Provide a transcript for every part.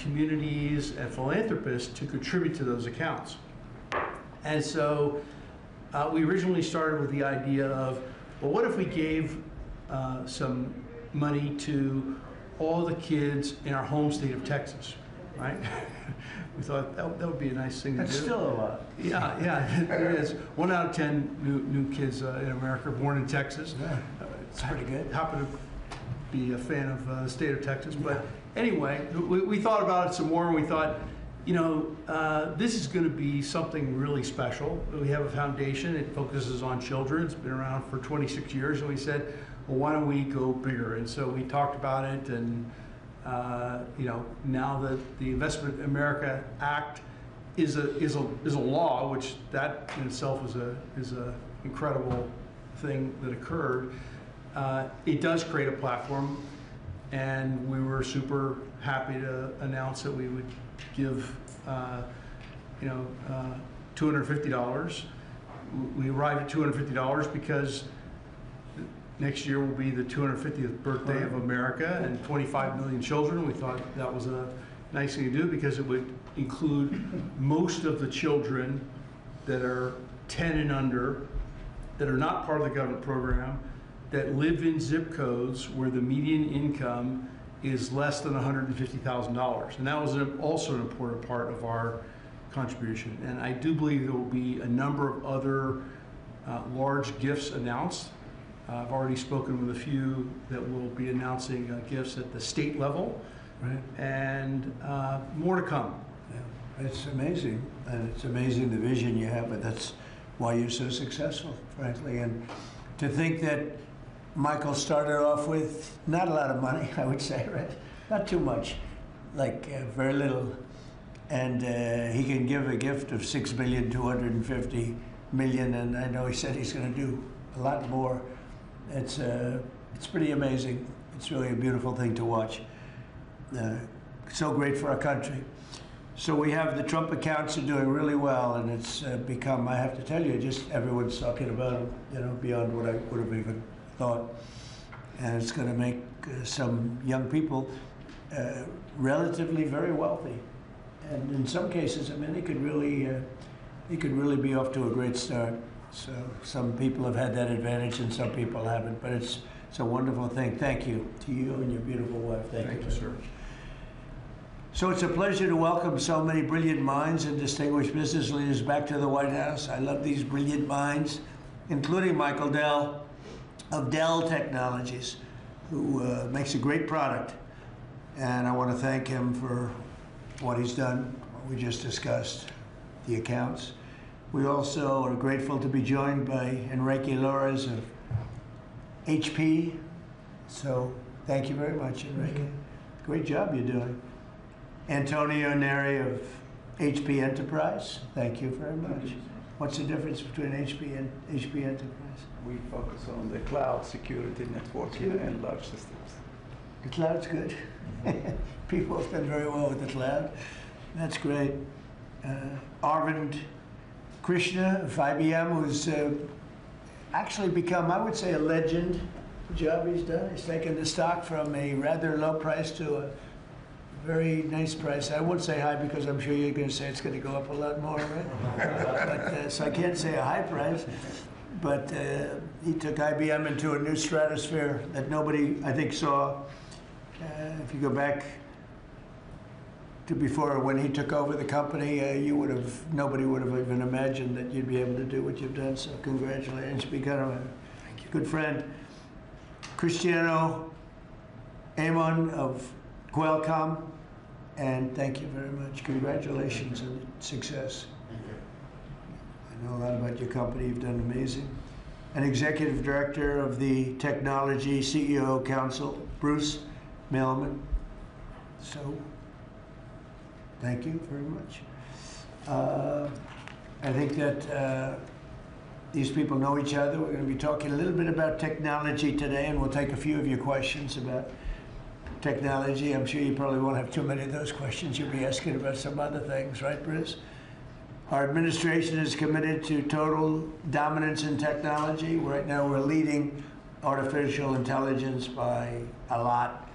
communities and philanthropists to contribute to those accounts. And so we originally started with the idea of, well, what if we gave some money to all the kids in our home state of Texas, right? We thought that would be a nice thing to do. That's still a lot. Yeah, it is. 1 out of 10 new kids in America are born in Texas. Yeah, it's pretty good. Happen to be a fan of the state of Texas. But anyway, we thought about it some more, and we thought, you know, this is going to be something really special. We have a foundation. It focuses on children. It's been around for 26 years, and we said, well, why don't we go bigger? And so we talked about it, and you know, now that the Investment America Act is a law, which that in itself is a incredible thing that occurred. It does create a platform, and we were super happy to announce that we would give you know, $250. We arrived at $250 because next year will be the 250th birthday of America and 25 million children. We thought that was a nice thing to do because it would include most of the children that are 10 and under, that are not part of the government program, that live in zip codes where the median income is less than $150,000. And that was also an important part of our contribution. And I do believe there will be a number of other large gifts announced. I've already spoken with a few that will be announcing gifts at the state level, right? And more to come. Yeah. It's amazing, and it's amazing the vision you have, but that's why you're so successful, frankly. And to think that Michael started off with not a lot of money, I would say, right? Not too much, like very little. And he can give a gift of $6,250,000,000, and I know he said he's going to do a lot more. It's pretty amazing. It's really a beautiful thing to watch. So great for our country. So we have the Trump accounts are doing really well, and it's become, I have to tell you, just everyone's talking about them, you know, beyond what I would have even thought. And it's going to make some young people relatively very wealthy. And in some cases, I mean, they could really be off to a great start. So some people have had that advantage and some people haven't, but it's a wonderful thing. Thank you to you and your beautiful wife. Thank you, sir. So it's a pleasure to welcome so many brilliant minds and distinguished business leaders back to the White House. I love these brilliant minds, including Michael Dell of Dell Technologies, who makes a great product. And I want to thank him for what he's done, what we just discussed, the accounts. We also are grateful to be joined by Enrique Lores of HP. So thank you very much, Enrique. Great job you're doing. Antonio Neri of HP Enterprise. Thank you very much. What's the difference between HP and HP Enterprise? We focus on the cloud security, networking, and large systems. The cloud's good. People have done very well with the cloud. That's great. Arvind Krishna of IBM, who's actually become, I would say, a legend. The job he's done. He's taken the stock from a rather low price to a very nice price. I won't say high because I'm sure you're going to say it's going to go up a lot more, right? But, so I can't say a high price. But he took IBM into a new stratosphere that nobody, I think, saw. If you go back to before, when he took over the company, nobody would have even imagined that you'd be able to do what you've done. So congratulations, become a good friend. Cristiano Amon of Qualcomm, and thank you very much. Congratulations on success. I know a lot about your company. You've done amazing. An executive director of the Technology CEO Council, Bruce Mailman. So, thank you very much. I think that these people know each other. We're going to be talking a little bit about technology today, and we'll take a few of your questions about technology. I'm sure you probably won't have too many of those questions. You'll be asking about some other things, right, Bruce? Our administration is committed to total dominance in technology. Right now, we're leading artificial intelligence by a lot.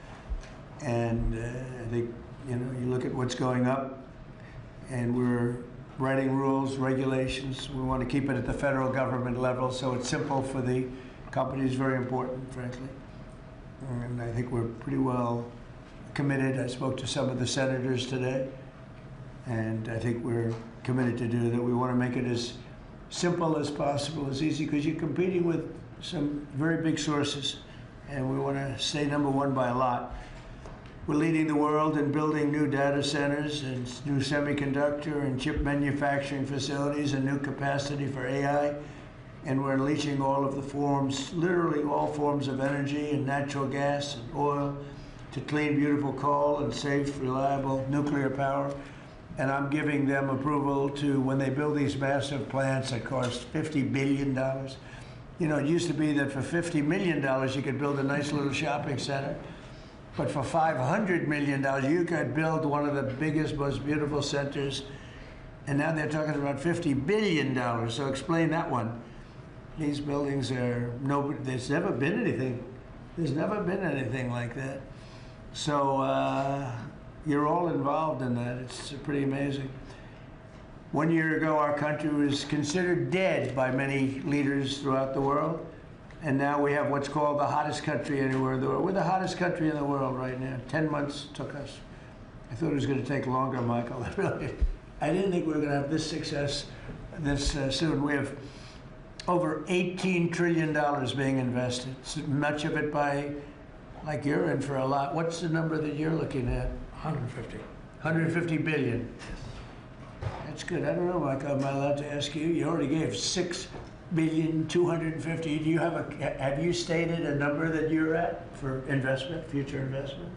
And I think You know, you look at what's going up, and we're writing rules, regulations. We want to keep it at the federal government level, so it's simple for the companies. Very important, frankly. And I think we're pretty well committed. I spoke to some of the senators today, and I think we're committed to do that. We want to make it as simple as possible, as easy, because you're competing with some very big sources, and we want to stay number one by a lot. We're leading the world in building new data centers and new semiconductor and chip manufacturing facilities and new capacity for AI. And we're unleashing all of the forms, literally all forms of energy and natural gas and oil to clean, beautiful coal and safe, reliable nuclear power. And I'm giving them approval to, when they build these massive plants that cost $50 billion. You know, it used to be that for $50 million, you could build a nice little shopping center. But for $500 million, you could build one of the biggest, most beautiful centers. And now they're talking about $50 billion. So explain that one. These buildings are, there's never been anything. There's never been anything like that. So you're all involved in that. It's pretty amazing. 1 year ago, our country was considered dead by many leaders throughout the world. And now we have what's called the hottest country anywhere in the world. We're the hottest country in the world right now. 10 months took us. I thought it was going to take longer, Michael. I didn't think we were going to have this success this soon. We have over $18 trillion being invested, much of it by, like you're in for a lot. What's the number that you're looking at? 150. 150 billion. That's good. I don't know, Michael, am I allowed to ask you? You already gave 6,250,000,000. Do you have you stated a number that you're at for investment, future investment?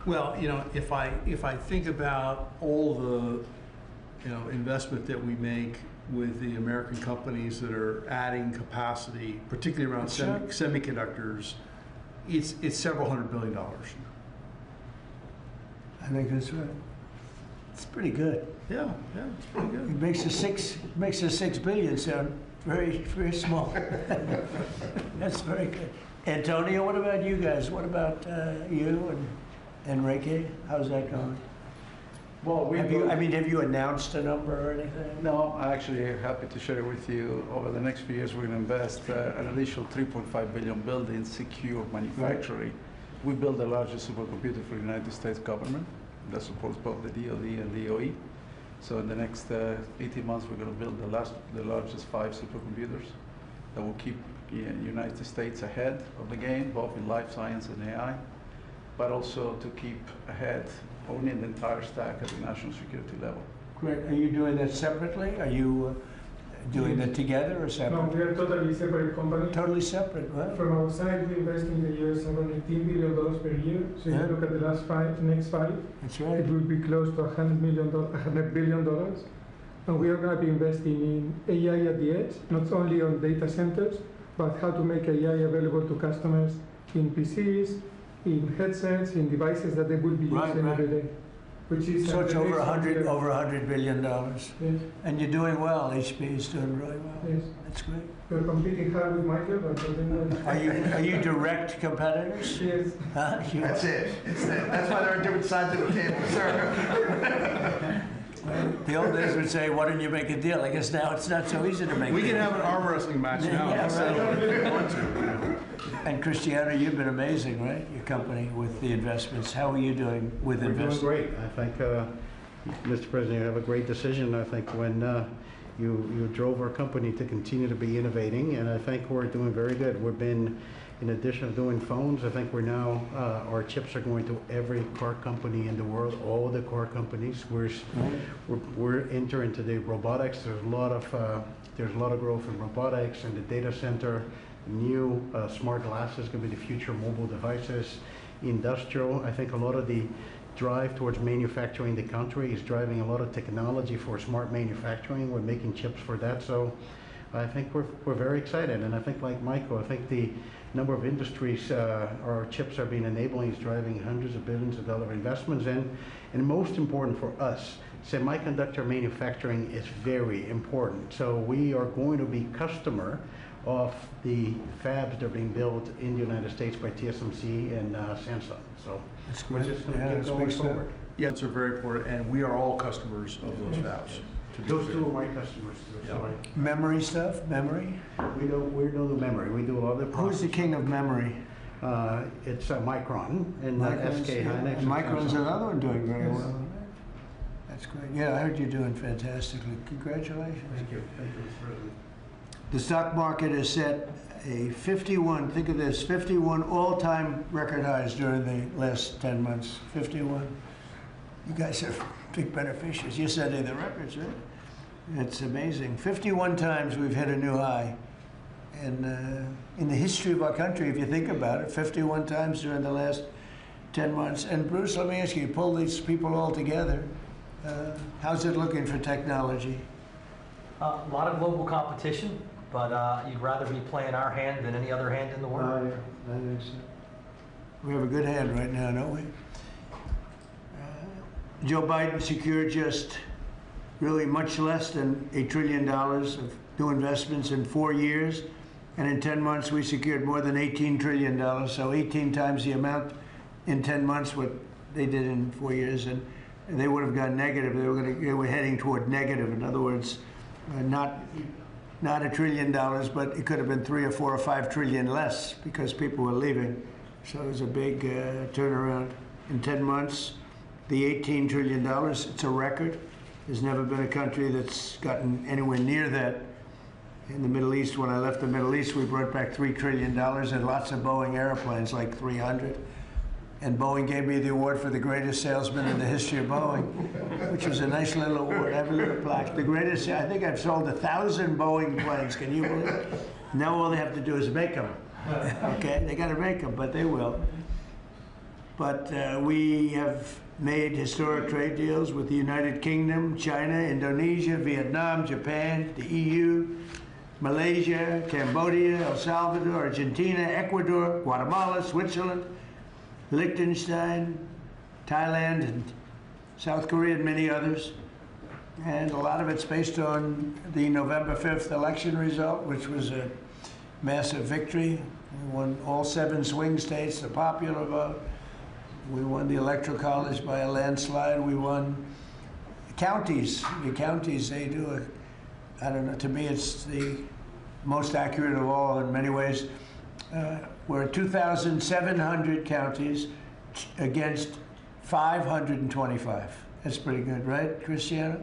Well, you know, if I think about all the, you know, investment that we make with the American companies that are adding capacity, particularly around semiconductors, it's several $100 billion. I think that's right. It's pretty good. Yeah, it's pretty good. It makes the 6 billion sound very, very small. That's very good. Antonio, what about you guys? What about you and Enrique? How's that going? Well, have you announced a number or anything? No, I'm actually happy to share with you. Over the next few years, we're going to invest an additional 3.5 billion building secure manufacturing. Right. We build the largest supercomputer for the United States government that supports both the DoD and DOE. So in the next 18 months, we're going to build the largest 5 supercomputers that will keep the United States ahead of the game, both in life science and AI, but also to keep ahead owning the entire stack at the national security level. Great. Are you doing that separately? Are you doing that together or separately? No, we are totally separate company. Totally separate, right? From our side, we invest in the US around $18 billion per year. So if you look at the next five, that's right. It will be close to $100 billion. And we are going to be investing in AI at the edge, not only on data centers, but how to make AI available to customers in PCs, in headsets, in devices that they will be using every day. Which is so it's over $100 billion. Yes. And you're doing well. HP is doing really well. Yes. That's great. We're competing hard with Michael, but are you direct competitors? Yes. That's it. That's why they're on different sides of the table, sir. The old days would say, why don't you make a deal? I guess now it's not so easy to make a deal. We can have an arm wrestling match now. Yeah, right. And Cristiano, you've been amazing, right? Your company with the investments. How are you doing with investments? We're doing great. I think, Mr. President, you have a great decision. I think when you drove our company to continue to be innovating, and I think we're doing very good. We've been, in addition to doing phones, I think we're now, our chips are going to every car company in the world, all the car companies. We're entering into the robotics. There's a lot of growth in robotics and the data center. New smart glasses going to be the future mobile devices. Industrial, I think a lot of the drive towards manufacturing the country is driving a lot of technology for smart manufacturing. We're making chips for that. So I think we're very excited. And I think, like Michael, I think the number of industries our chips are being enabling is driving hundreds of billions of dollar investments in. And most important for us, semiconductor manufacturing is very important. So we are going to be customer of the fabs that are being built in the United States by TSMC and Samsung. So That's We're great. just going Yeah, to that's keep a going big step. forward. Yeah, it's very important, and we are all customers of those valves. to be Those fair. two are my customers too, so Memory stuff, memory? we do the memory, we do all the Who's the king of memory? It's Micron and Micron's- SK Hynix. and Micron's another one doing very well. That's great. Yeah, I heard you're doing fantastically. Congratulations. Thank you, Mr. President. The stock market has set a 51, think of this, 51 all-time record highs during the last 10 months. 51. You guys are big beneficiaries. You're setting the records, right? It's amazing. 51 times we've hit a new high. And in the history of our country, if you think about it, 51 times during the last 10 months. And Bruce, let me ask you, pull these people all together. How's it looking for technology? A lot of global competition, but you'd rather be playing our hand than any other hand in the world. Yeah, I think so. We have a good hand right now, don't we? Joe Biden secured just really much less than $1 trillion of new investments in 4 years. And in 10 months, we secured more than $18 trillion. So 18 times the amount in 10 months what they did in 4 years. And they would have gone negative. They were heading toward negative. In other words, not $1 trillion, but it could have been 3 or 4 or 5 trillion less because people were leaving. So it was a big turnaround in 10 months. The $18 trillion, it's a record. There's never been a country that's gotten anywhere near that. In the Middle East, when I left the Middle East, we brought back $3 trillion and lots of Boeing airplanes, like 300. And Boeing gave me the award for the greatest salesman in the history of Boeing, which was a nice little award. I have a little plaque. The greatest, I think I've sold 1,000 Boeing planes. Can you believe it? Now all they have to do is make them. Okay, they got to make them, but they will. But we have made historic trade deals with the United Kingdom, China, Indonesia, Vietnam, Japan, the EU, Malaysia, Cambodia, El Salvador, Argentina, Ecuador, Guatemala, Switzerland, Liechtenstein, Thailand, and South Korea, and many others. And a lot of it's based on the November 5th election result, which was a massive victory. We won all 7 swing states, the popular vote. We won the Electoral College by a landslide. We won counties. The counties, they do I don't know, to me it's the most accurate of all in many ways. We're 2,700 counties against 525. That's pretty good, right, Cristiano?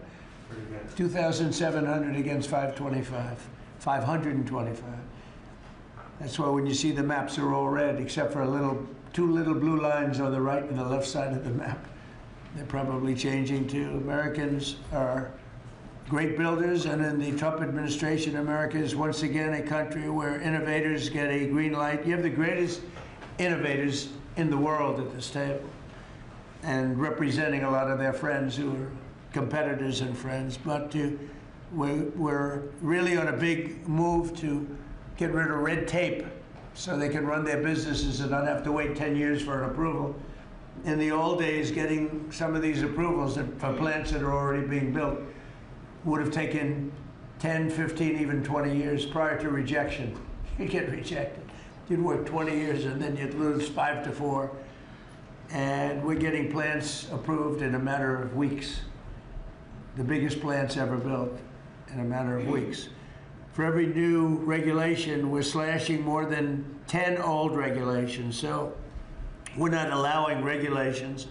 Pretty good. 2,700 against 525. 525. That's why when you see the maps are all red, except for two little blue lines on the right and the left side of the map. They're probably changing too. Americans are great builders, and in the Trump administration, America is once again a country where innovators get a green light. You have the greatest innovators in the world at this table, and representing a lot of their friends who are competitors and friends. But we're really on a big move to get rid of red tape so they can run their businesses and not have to wait 10 years for an approval. In the old days, getting some of these approvals for plants that are already being built would have taken 10, 15, even 20 years prior to rejection. You'd get rejected. You'd work 20 years and then you'd lose 5 to 4. And we're getting plants approved in a matter of weeks. The biggest plants ever built in a matter of weeks. For every new regulation, we're slashing more than 10 old regulations. So we're not allowing regulations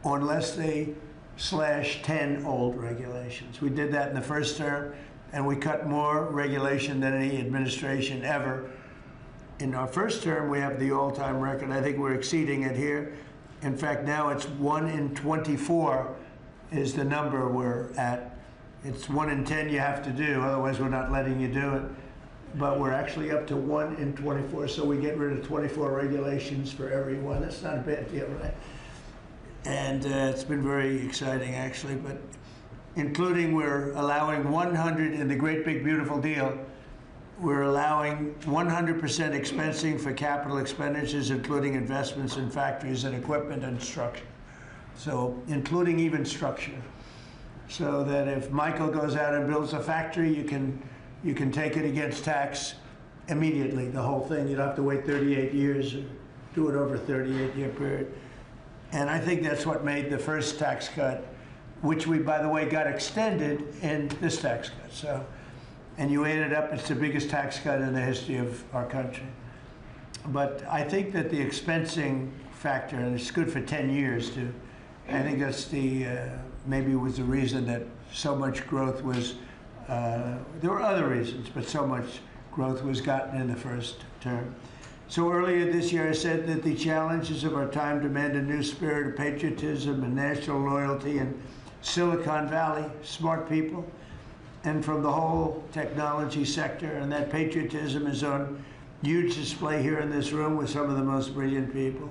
unless they slash 10 old regulations. We did that in the first term, and we cut more regulation than any administration ever. In our first term, we have the all-time record. I think we're exceeding it here. In fact, now it's 1 in 24 is the number we're at. It's 1 in 10 you have to do, otherwise we're not letting you do it. But we're actually up to 1 in 24, so we get rid of 24 regulations for everyone. That's not a bad deal, right? And it's been very exciting, actually. But including, we're allowing 100 in the Great Big Beautiful Deal. We're allowing 100% expensing for capital expenditures, including investments in factories and equipment and structure. So, including even structure. So that if Michael goes out and builds a factory, you can take it against tax immediately, the whole thing. You don't have to wait 38 years, or do it over a 38-year period. And I think that's what made the first tax cut, which we, by the way, got extended in this tax cut. So, and you add it up, it's the biggest tax cut in the history of our country. But I think that the expensing factor, and it's good for 10 years too, I think that's the, maybe was the reason that so much growth was, there were other reasons, but so much growth was gotten in the first term. So earlier this year I said that the challenges of our time demand a new spirit of patriotism and national loyalty in Silicon Valley, smart people, and from the whole technology sector, and that patriotism is on huge display here in this room with some of the most brilliant people.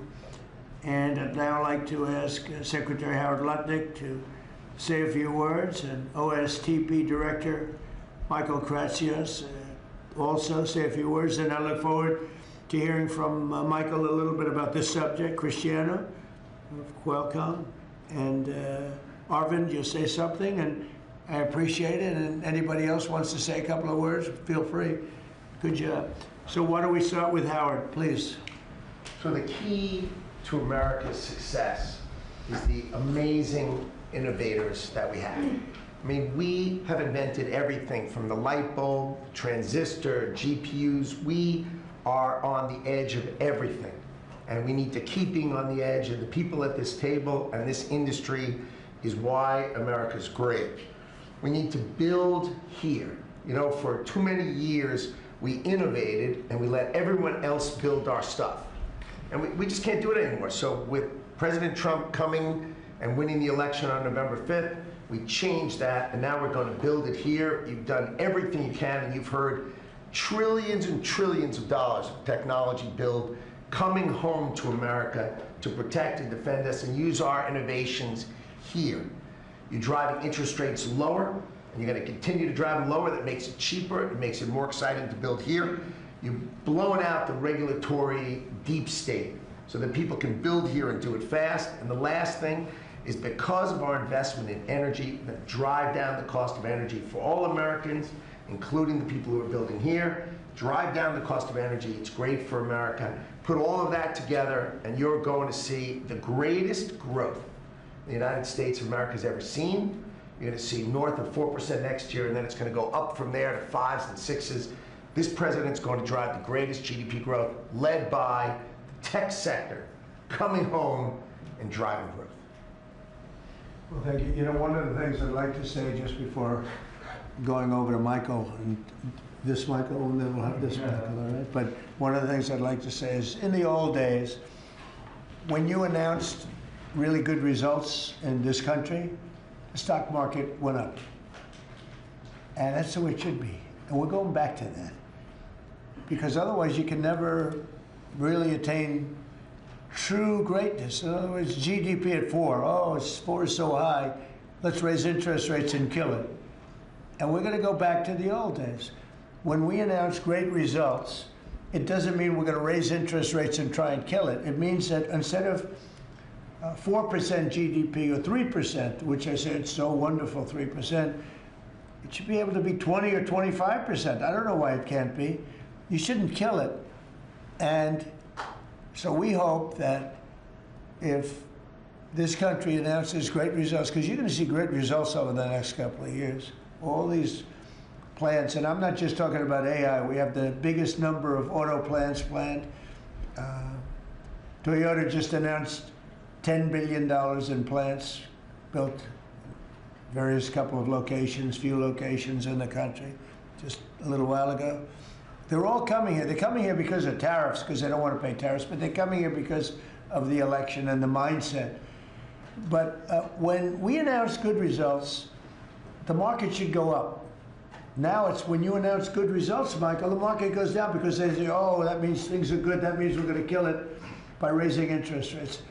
And I'd now like to ask Secretary Howard Lutnick to say a few words, and OSTP Director Michael Kratsios also say a few words, and I look forward to hearing from Michael a little bit about this subject. Cristiano, welcome, and Arvind, you'll say something, and I appreciate it, and anybody else wants to say a couple of words, feel free. Good job. So why don't we start with Howard, please. So the key to America's success is the amazing innovators that we have. I mean, we have invented everything from the light bulb, transistor, GPUs. We are on the edge of everything. And we need to keep being on the edge, and the people at this table and this industry is why America's great. We need to build here. You know, for too many years, we innovated and we let everyone else build our stuff. And we just can't do it anymore. So with President Trump coming and winning the election on November 5th, we changed that, and now we're going to build it here. You've done everything you can, and you've heard trillions and trillions of dollars of technology build coming home to America to protect and defend us and use our innovations here. You're driving interest rates lower, and you're going to continue to drive them lower. That makes it cheaper. It makes it more exciting to build here. You've blown out the regulatory deep state so that people can build here and do it fast. And the last thing is, because of our investment in energy, that drive down the cost of energy for all Americans, including the people who are building here. Drive down the cost of energy. It's great for America. Put all of that together, and you're going to see the greatest growth the United States of America has ever seen. You're going to see north of 4% next year, and then it's going to go up from there to 5s and 6s. This president's going to drive the greatest GDP growth, led by the tech sector coming home and driving growth. Well, thank you. You know, one of the things I'd like to say just before going over to Michael, and this Michael, and then we'll have this Michael, all right? But one of the things I'd like to say is, in the old days, when you announced really good results in this country, the stock market went up. And that's the way it should be. And we're going back to that. Because otherwise you can never really attain true greatness. In other words, GDP at 4. Oh, 4 is so high. Let's raise interest rates and kill it. And we're going to go back to the old days. When we announce great results, it doesn't mean we're going to raise interest rates and try and kill it. It means that instead of 4% GDP or 3%, which I said so wonderful, 3%, it should be able to be 20 or 25%. I don't know why it can't be. You shouldn't kill it. And so we hope that if this country announces great results, because you're going to see great results over the next couple of years, all these plants, and I'm not just talking about AI, we have the biggest number of auto plants planned. Toyota just announced $10 billion in plants built various couple of locations, few locations in the country, just a little while ago. They're all coming here. They're coming here because of tariffs, because they don't want to pay tariffs, but they're coming here because of the election and the mindset. But when we announce good results, the market should go up. Now it's when you announce good results, Michael, the market goes down because they say, oh, that means things are good. That means we're going to kill it by raising interest rates.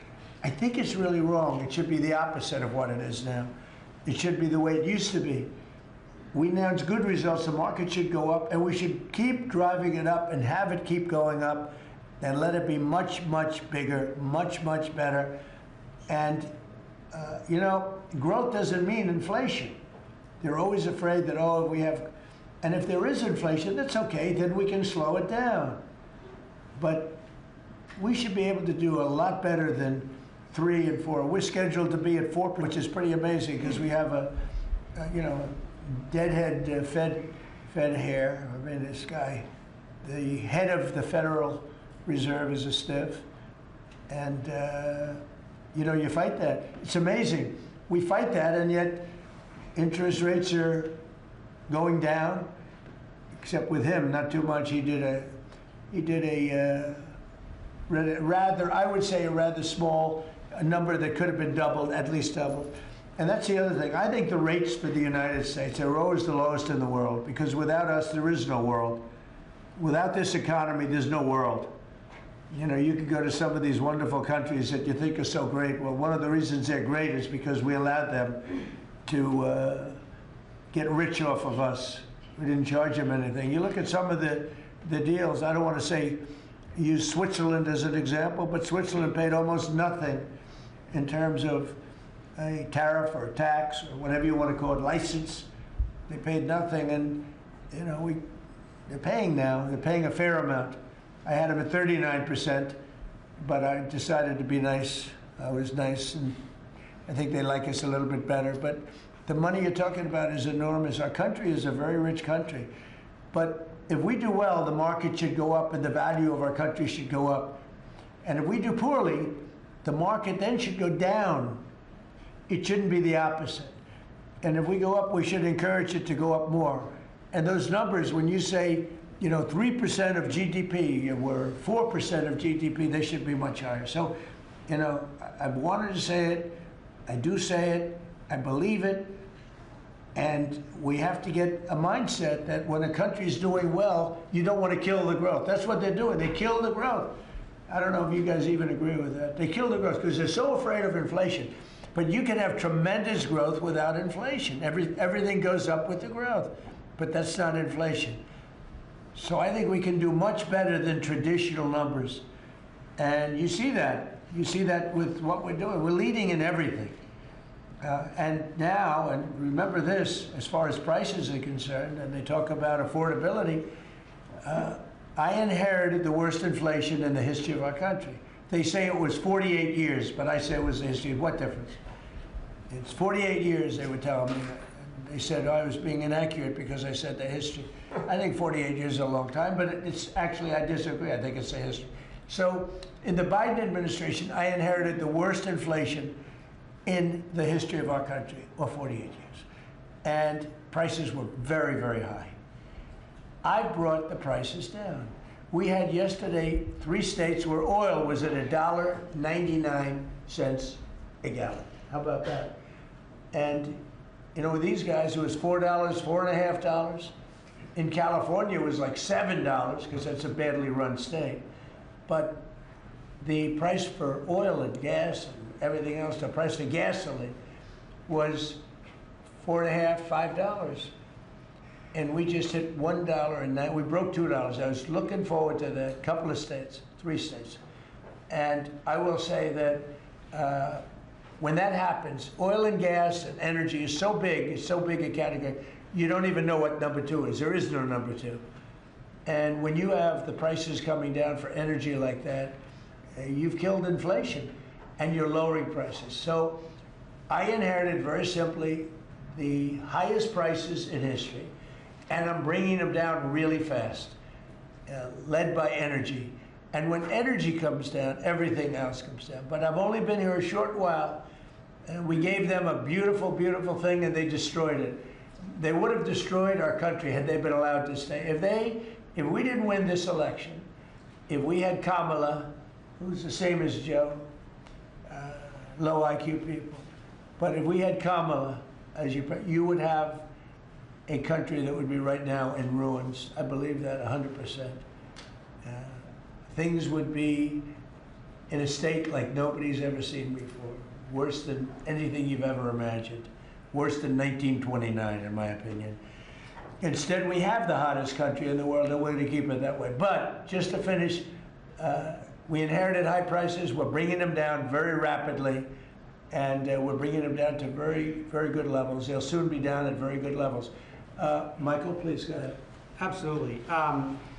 I think it's really wrong. It should be the opposite of what it is now. It should be the way it used to be. We announce good results, the market should go up, and we should keep driving it up and have it keep going up and let it be much, much bigger, much, much better. And, you know, growth doesn't mean inflation. They're always afraid that, oh, we have, and if there is inflation, that's okay, then we can slow it down. But we should be able to do a lot better than 3 and 4. We're scheduled to be at 4, which is pretty amazing because we have a deadhead Fed hair. I mean, this guy, the head of the Federal Reserve is a stiff. And, you fight that. It's amazing. We fight that, and yet interest rates are going down, except with him, not too much. He did a rather, I would say, a rather small number that could have been doubled, at least doubled. And that's the other thing. I think the rates for the United States are always the lowest in the world, because without us, there is no world. Without this economy, there's no world. You could go to some of these wonderful countries that you think are so great. Well, one of the reasons they're great is because we allowed them to get rich off of us. We didn't charge them anything. You look at some of the deals. I don't want to use Switzerland as an example, but Switzerland paid almost nothing in terms of a tariff or a tax or whatever you want to call it, license. They paid nothing, and they're paying now. They're paying a fair amount. I had them at 39%, but I decided to be nice. I was nice, and I think they like us a little bit better. But the money you're talking about is enormous. Our country is a very rich country. But if we do well, the market should go up and the value of our country should go up. And if we do poorly, the market then should go down. It shouldn't be the opposite. And if we go up, we should encourage it to go up more. And those numbers, when you say, 3% of GDP or 4% of GDP, they should be much higher. So, I've wanted to say it. I do say it. I believe it. And we have to get a mindset that when a country is doing well, you don't want to kill the growth. That's what they're doing. They kill the growth. I don't know if you guys even agree with that. They kill the growth because they're so afraid of inflation. But you can have tremendous growth without inflation. Everything goes up with the growth. But that's not inflation. So I think we can do much better than traditional numbers. And you see that. You see that with what we're doing. We're leading in everything. And now, and remember this, as far as prices are concerned, and they talk about affordability, I inherited the worst inflation in the history of our country. They say it was 48 years, but I say it was the history. What difference? It's 48 years, they were telling me. They said I was being inaccurate because I said the history. I think 48 years is a long time, but it's actually, I disagree. I think it's the history. So in the Biden administration, I inherited the worst inflation in the history of our country, or 48 years. And prices were very, very high. I brought the prices down. We had yesterday 3 states where oil was at $1.99 a gallon. How about that? And with these guys, it was $4, $4.50. In California, it was like $7 because that's a badly run state. But the price for oil and gas and everything else, the price of gasoline was $4.50, $5. And we just hit $1 and we broke $2. I was looking forward to that. Couple of states, 3 states. And I will say that when that happens, oil and gas and energy is so big, it's so big a category, you don't even know what number 2 is. There is no number 2. And when you have the prices coming down for energy like that, you've killed inflation and you're lowering prices. So I inherited, very simply, the highest prices in history, and I'm bringing them down really fast, led by energy. And when energy comes down, everything else comes down. But I've only been here a short while, and we gave them a beautiful, beautiful thing, and they destroyed it. They would have destroyed our country had they been allowed to stay. If we didn't win this election, if we had Kamala, who's the same as Joe, low IQ people, but if we had Kamala, you would have a country that would be right now in ruins. I believe that 100%. Things would be in a state like nobody's ever seen before. Worse than anything you've ever imagined. Worse than 1929, in my opinion. Instead, we have the hottest country in the world, and we're going to keep it that way. But just to finish, we inherited high prices. We're bringing them down very rapidly, and we're bringing them down to very, very good levels. They'll soon be down at very good levels. Michael, please go ahead. Absolutely.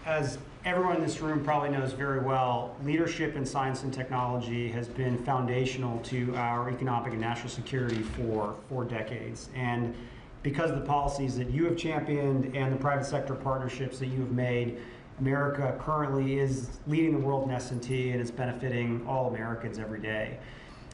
As everyone in this room probably knows very well, leadership in science and technology has been foundational to our economic and national security for 4 decades. And because of the policies that you have championed and the private sector partnerships that you have made, America currently is leading the world in S&T, and it's benefiting all Americans every day.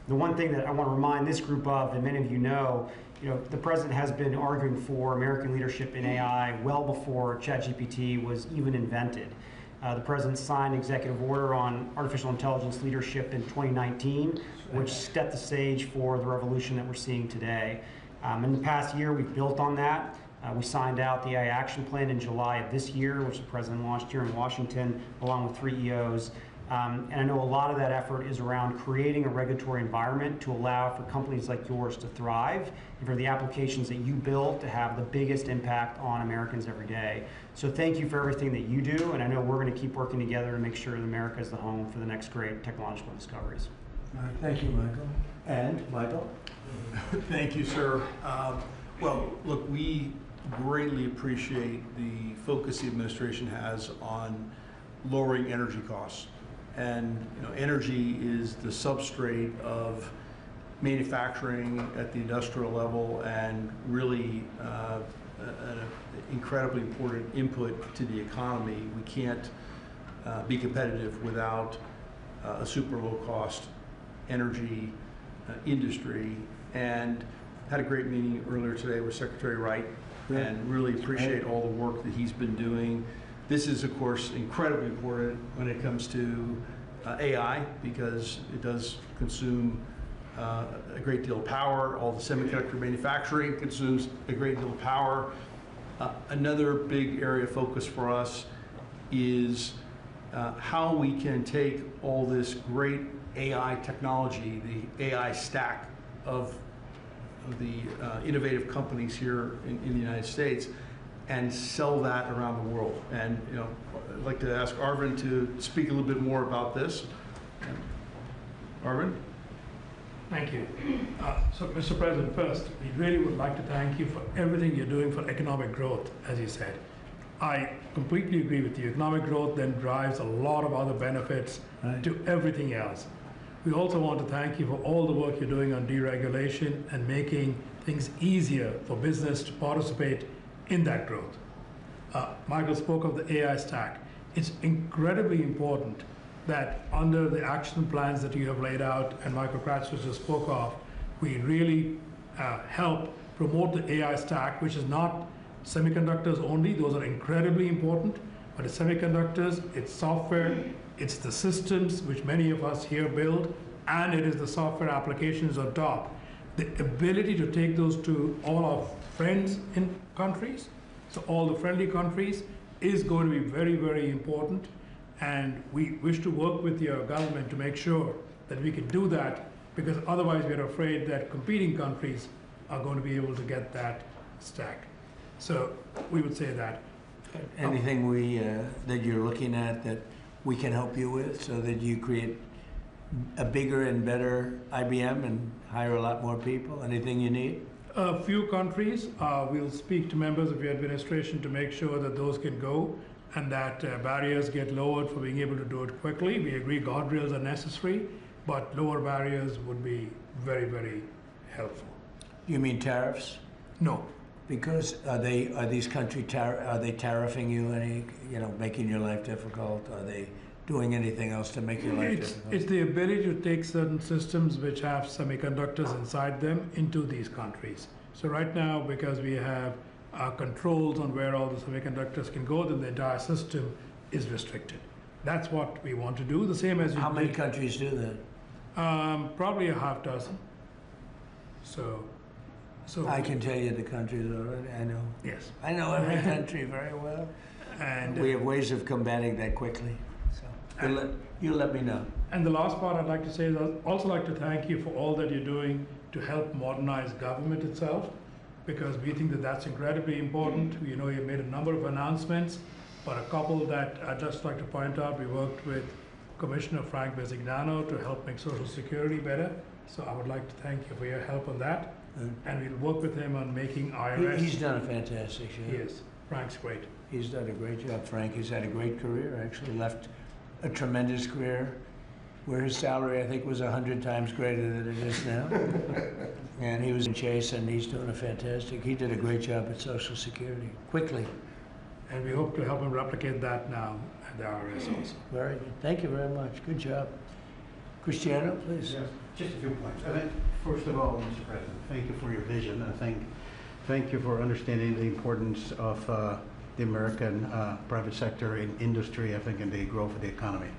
The one thing that I want to remind this group of, and many of you know, the president has been arguing for American leadership in AI well before ChatGPT was even invented. The president signed an executive order on artificial intelligence leadership in 2019, which set the stage for the revolution that we're seeing today. In the past year, we've built on that. We signed out the AI Action Plan in July of this year, which the president launched here in Washington, along with 3 EOs. And I know a lot of that effort is around creating a regulatory environment to allow for companies like yours to thrive and for the applications that you build to have the biggest impact on Americans every day. So thank you for everything that you do, and I know we're going to keep working together to make sure that America is the home for the next great technological discoveries. All right, thank you, Michael. And Michael? Thank you, sir. Well, look, we greatly appreciate the focus the administration has on lowering energy costs. And energy is the substrate of manufacturing at the industrial level, and really an incredibly important input to the economy. We can't be competitive without a super low cost energy industry. And had a great meeting earlier today with Secretary Wright, and really appreciate all the work that he's been doing. This is, of course, incredibly important when it comes to AI, because it does consume a great deal of power. All the semiconductor manufacturing consumes a great deal of power. Another big area of focus for us is how we can take all this great AI technology, the AI stack of the innovative companies here in the United States, and sell that around the world. And I'd like to ask Arvind to speak a little bit more about this. Arvind? Thank you. So, Mr. President, first, we really would like to thank you for everything you're doing for economic growth, as you said. I completely agree with you. Economic growth then drives a lot of other benefits to everything else. We also want to thank you for all the work you're doing on deregulation and making things easier for business to participate in that growth. Michael spoke of the AI stack. It's incredibly important that under the action plans that you have laid out and Michael Kratzer just spoke of, we really help promote the AI stack, which is not semiconductors only. Those are incredibly important, but it's semiconductors, it's software, it's the systems which many of us here build, and it is the software applications on top. The ability to take those to all our friends in countries, so all the friendly countries, is going to be very, very important. And we wish to work with your government to make sure that we can do that, because otherwise we're afraid that competing countries are going to be able to get that stack. So we would say that. Anything that you're looking at that we can help you with so that you create a bigger and better IBM and hire a lot more people? Anything you need? A few countries, we'll speak to members of your administration to make sure that those can go and that barriers get lowered for being able to do it quickly. We agree guardrails are necessary, but lower barriers would be very, very helpful. You mean tariffs? No. Because are these countries tariffing you, making your life difficult? Are they doing anything else to make your life difficult? It's the ability to take certain systems which have semiconductors inside them into these countries. So right now, because we have controls on where all the semiconductors can go, then the entire system is restricted. That's what we want to do. The same as how many countries do that? Probably a half dozen. So I can tell you the countries already. I know. Yes. I know every country very well. And we have ways of combating that quickly. So you let me know. And the last part I'd like to say is I'd also like to thank you for all that you're doing to help modernize government itself, because we think that that's incredibly important. You made a number of announcements, but a couple that I'd just like to point out. We worked with Commissioner Frank Bisignano to help make Social Security better. So I would like to thank you for your help on that. And we'll work with him on making IRS. He's done a fantastic job. Yes. Frank's great. He's done a great job, Frank. He's had a great career, actually left a tremendous career where his salary, I think, was 100 times greater than it is now. And he was in Chase, and he's doing a fantastic, he did a great job at Social Security, quickly. And we hope to help him replicate that now at the IRS also. Very good. Thank you very much. Good job. Cristiano, please. Yes, just a few points. I think, first of all, Mr. President, thank you for your vision. Thank you for understanding the importance of the American private sector in industry, I think, and the growth of the economy.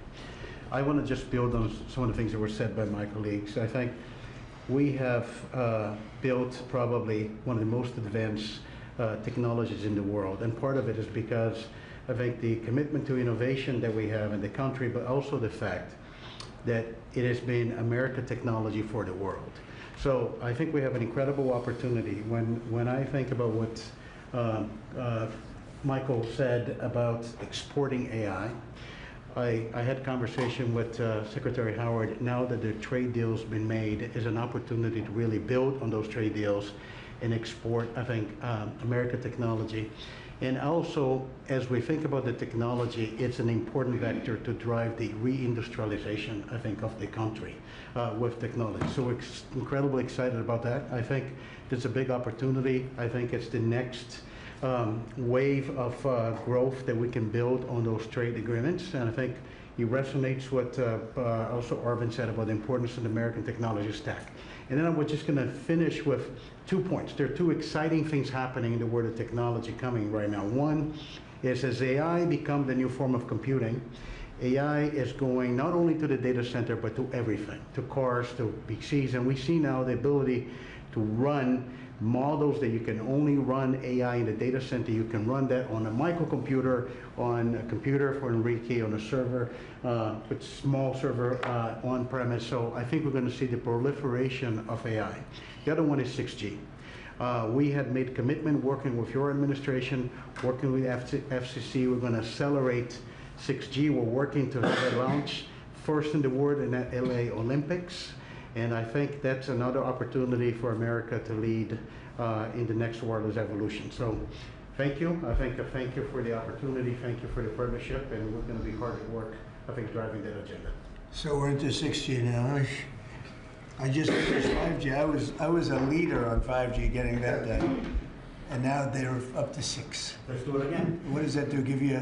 I want to just build on some of the things that were said by my colleagues. I think we have built probably one of the most advanced technologies in the world, and part of it is because I think the commitment to innovation that we have in the country, but also the fact that it has been American technology for the world. So I think we have an incredible opportunity. When I think about what Michael said about exporting AI, I had a conversation with Secretary Howard. Now that the trade deal's been made, is an opportunity to really build on those trade deals and export, I think, American technology. And also, as we think about the technology, it's an important vector to drive the reindustrialization, I think, of the country with technology. So we're incredibly excited about that. I think it's a big opportunity. I think it's the next wave of growth that we can build on those trade agreements. And I think it resonates what also Arvind said about the importance of the American technology stack. And then I'm just going to finish with 2 points. There are 2 exciting things happening in the world of technology coming right now. One is as AI becomes the new form of computing, AI is going not only to the data center, but to everything, to cars, to PCs. And we see now the ability to run models that you can only run AI in the data center. You can run that on a microcomputer, on a computer for Enrique, on a server, with small server on premise. So I think we're going to see the proliferation of AI. The other one is 6G. We had made commitment working with your administration, working with FCC. We're going to accelerate 6G. We're working to have a launch first in the world in the LA Olympics. And I think that's another opportunity for America to lead in the next wireless evolution. So thank you. Thank you for the opportunity. Thank you for the partnership. And we're going to be hard at work, I think, driving that agenda. So we're into 6G now. I just finished 5G. I was a leader on 5G getting that done. And now they're up to 6. Let's do it again. What does that do? Give you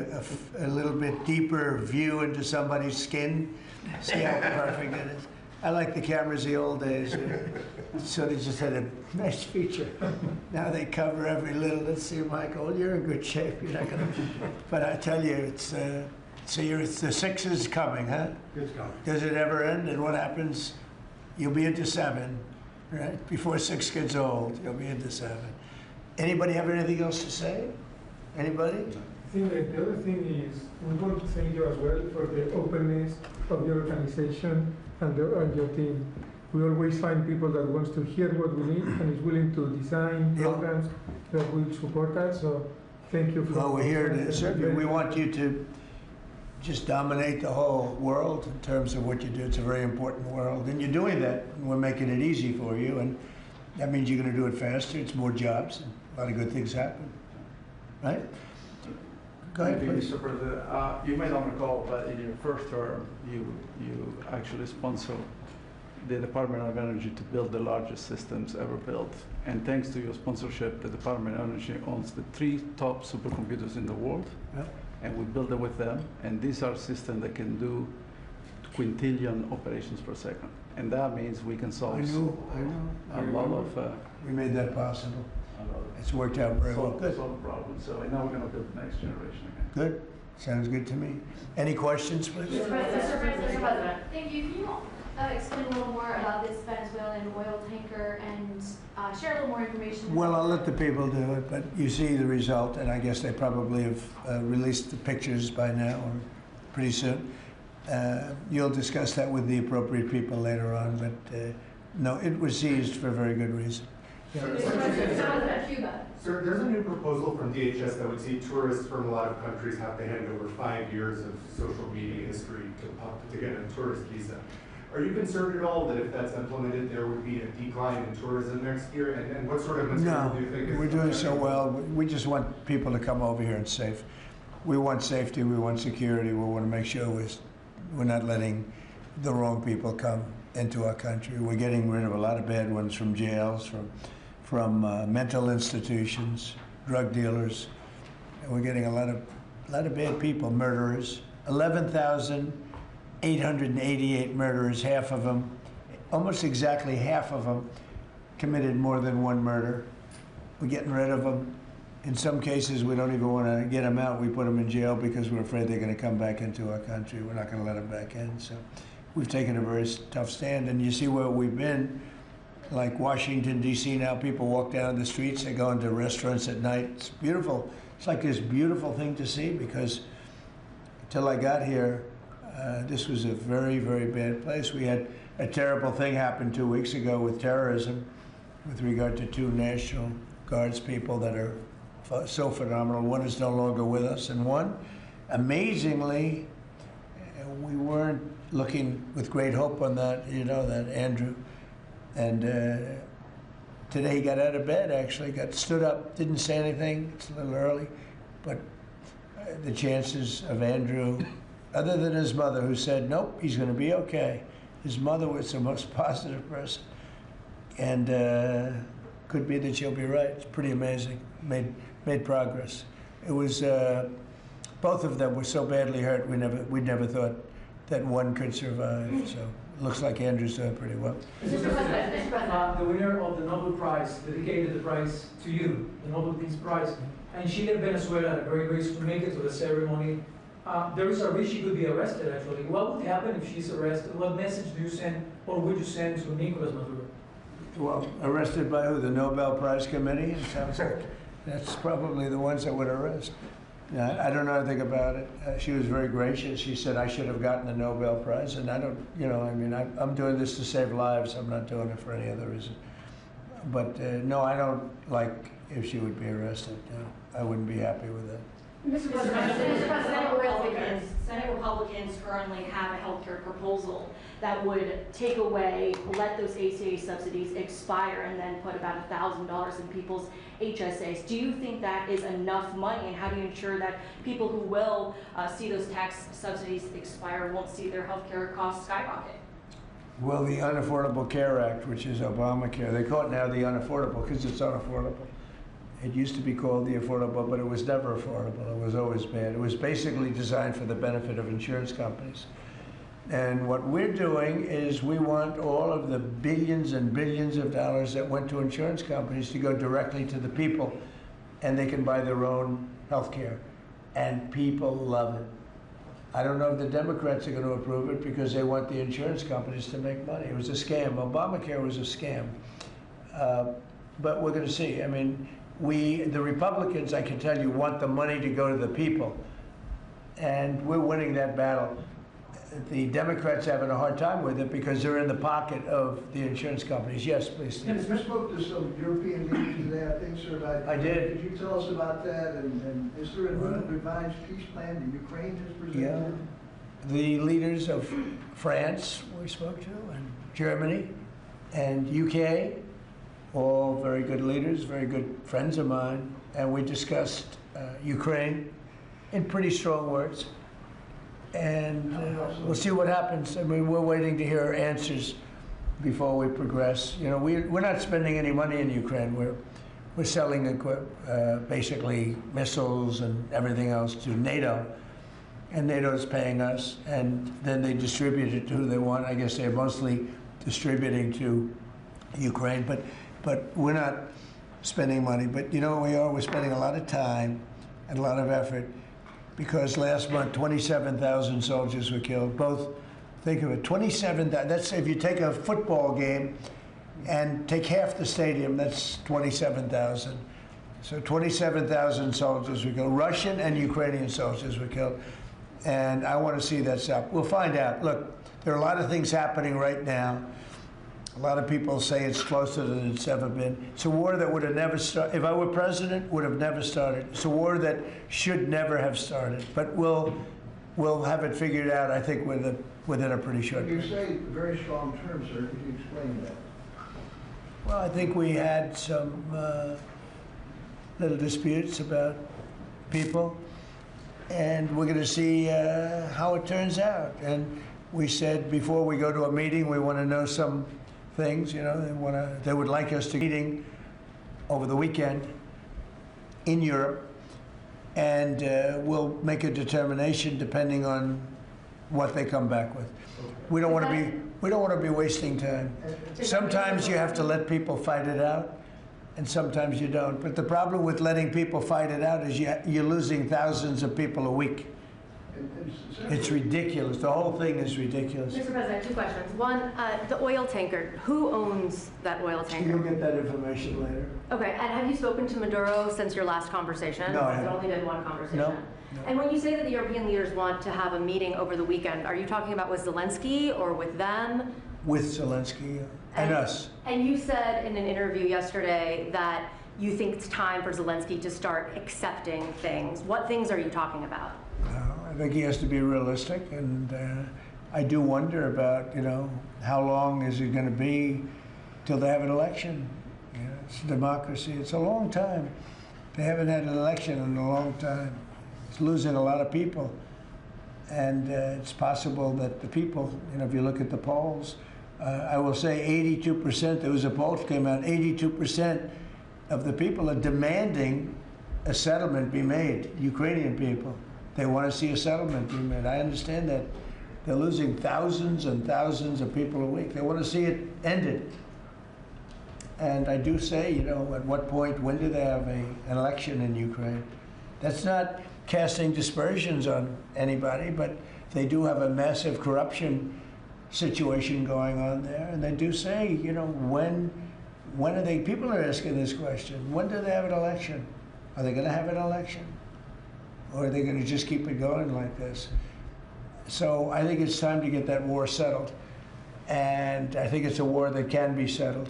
a little bit deeper view into somebody's skin? See how perfect it is? I like the cameras the old days. So they just had a nice feature. Now they cover every little. Let's see, Michael, you're in good shape. You're not gonna. But I tell you, it's the 6 is coming, huh? It's coming. Does it ever end? And what happens? You'll be into 7, right? Before 6 gets old, you'll be into 7. Anybody have anything else to say? Anybody? I think that the other thing is we want to thank you as well for the openness of your organization and your team. We always find people that wants to hear what we need and is willing to design programs that will support us. So thank you for. Well, we're here to serve you. We want you to just dominate the whole world in terms of what you do. It's a very important world, and you're doing that. And we're making it easy for you, and that means you're going to do it faster. It's more jobs, and a lot of good things happen, right? Go ahead, Thank you, please. Mr. President. You may not recall, but in your first term, you actually sponsored the Department of Energy to build the largest systems ever built. And thanks to your sponsorship, the Department of Energy owns the 3 top supercomputers in the world. Yep. And we build them with them. And these are systems that can do quintillion operations per second. And that means we can solve I know. a lot of We made that possible. It's worked out very well. Good. solve problems. So now we're going to build the next generation again. Good. Sounds good to me. Any questions, please? Mr. President. Thank you. Can you explain a little more about this Venezuelan oil tanker and share a little more information? Well, I'll let the people do it, but you see the result, and I guess they probably have released the pictures by now or pretty soon. You'll discuss that with the appropriate people later on, but no, it was seized for a very good reason. Cuba. Sir, there's a new proposal from DHS that would see tourists from a lot of countries have to hand over 5 years of social media history to get a tourist visa. Are you concerned at all that if that's implemented, there would be a decline in tourism next year? And what sort of material do you think is... We're doing so well. We just want people to come over here and safe. We want safety, we want security, we want to make sure we're not letting the wrong people come into our country. We're getting rid of a lot of bad ones from jails, from mental institutions, drug dealers. And we're getting a lot of bad people, murderers. 11,888 murderers, half of them, almost exactly half of them, committed more than one murder. We're getting rid of them. In some cases, we don't even want to get them out. We put them in jail because we're afraid they're going to come back into our country. We're not going to let them back in. So we've taken a very tough stand. And you see where we've been, like Washington, D.C. now, people walk down the streets. They go into restaurants at night. It's beautiful. It's like this beautiful thing to see because until I got here, this was a very, very bad place. We had a terrible thing happen 2 weeks ago with terrorism with regard to 2 National Guards people that are so phenomenal. One is no longer with us, and one, amazingly, we weren't looking with great hope on that, you know, that Andrew. And today he got out of bed, actually, stood up, didn't say anything. It's a little early, but the chances of Andrew, other than his mother, who said, nope, he's going to be okay. His mother was the most positive person. And could be that she'll be right. It's pretty amazing. Made progress. It was, both of them were so badly hurt, we never thought that one could survive. So it looks like Andrew's doing pretty well. Mr. President, the winner of the Nobel Prize dedicated the prize to you, the Nobel Peace Prize, and she left Venezuela at a great risk to make it to the ceremony. There is a risk she could be arrested, actually. What would happen if she's arrested? What message do you send, or would you send to Nicolas Maduro? Well, arrested by who? The Nobel Prize Committee? It sounds like that's probably the ones that would arrest. I don't know anything about it. She was very gracious. She said I should have gotten the Nobel Prize, and I don't, you know, I mean, I'm doing this to save lives. I'm not doing it for any other reason. But no, I don't like if she would be arrested. No, I wouldn't be happy with that. Mr. President, Senate Republicans currently have a healthcare proposal that would take away, let those ACA subsidies expire and then put about $1,000 in people's HSAs. Do you think that is enough money, and how do you ensure that people who will see those tax subsidies expire won't see their healthcare costs skyrocket? Well, the Unaffordable Care Act, which is Obamacare, they call it now the unaffordable because it's unaffordable. It used to be called the affordable, but it was never affordable. It was always bad. It was basically designed for the benefit of insurance companies. And what we're doing is we want all of the billions and billions of dollars that went to insurance companies to go directly to the people, and they can buy their own health care. And people love it. I don't know if the Democrats are going to approve it because they want the insurance companies to make money. It was a scam. Obamacare was a scam. But we're going to see. I mean, the Republicans, I can tell you, want the money to go to the people. And we're winning that battle. The Democrats are having a hard time with it because they're in the pocket of the insurance companies. Yes, please, Steve. You spoke to some European leaders today, I think, sir. I did. Could you tell us about that? And is there a new revised peace plan that Ukraine has presented? Yeah. The leaders of France we spoke to, and Germany, and UK, all very good leaders, very good friends of mine, and we discussed Ukraine in pretty strong words. And we'll see what happens. I mean, we're waiting to hear answers before we progress. You know, we're not spending any money in Ukraine. We're selling basically missiles and everything else to NATO, and NATO is paying us, and then they distribute it to who they want. I guess they're mostly distributing to Ukraine, but we're not spending money. But you know what we are? We're spending a lot of time and a lot of effort. Because last month, 27,000 soldiers were killed. Both, think of it, 27,000. That's if you take a football game and take half the stadium, that's 27,000. So 27,000 soldiers were killed. Russian and Ukrainian soldiers were killed. And I want to see that stop. We'll find out. Look, there are a lot of things happening right now. A lot of people say it's closer than it's ever been. It's a war that would have never started. If I were president, would have never started. It's a war that should never have started. But we'll have it figured out, I think, with within a pretty short You period. say very strong terms, sir. Could you explain that? Well, I think we had some little disputes about people, and we're going to see how it turns out. And we said before we go to a meeting, we want to know some things. You know, they would like us to meeting over the weekend in Europe, and we'll make a determination depending on what they come back with. We don't want to be wasting time. Sometimes you have to let people fight it out, and sometimes you don't. But the problem with letting people fight it out is you're losing thousands of people a week. It's ridiculous. The whole thing is ridiculous. Mr. President, two questions. One, the oil tanker. Who owns that oil tanker? You'll get that information later. Okay, and have you spoken to Maduro since your last conversation? No, I haven't. It's only been one conversation. No. And when you say that the European leaders want to have a meeting over the weekend, are you talking about with Zelensky or with them? With Zelensky and us. And you said in an interview yesterday that you think it's time for Zelensky to start accepting things. What things are you talking about? I think he has to be realistic, and I do wonder about, you know, how long is it going to be till they have an election? You know, it's a democracy. It's a long time. They haven't had an election in a long time. It's losing a lot of people, and it's possible that the people, you know, if you look at the polls, I will say 82%. There was a poll that came out. 82% of the people are demanding a settlement be made. Ukrainian people. They want to see a settlement be made. I understand that. They're losing thousands and thousands of people a week. They want to see it ended. And I do say, you know, at what point, when do they have an election in Ukraine? That's not casting dispersions on anybody, but they do have a massive corruption situation going on there. And they do say, you know, when are they, people are asking this question, when do they have an election? Are they going to have an election? Or are they going to just keep it going like this? So I think it's time to get that war settled. And I think it's a war that can be settled.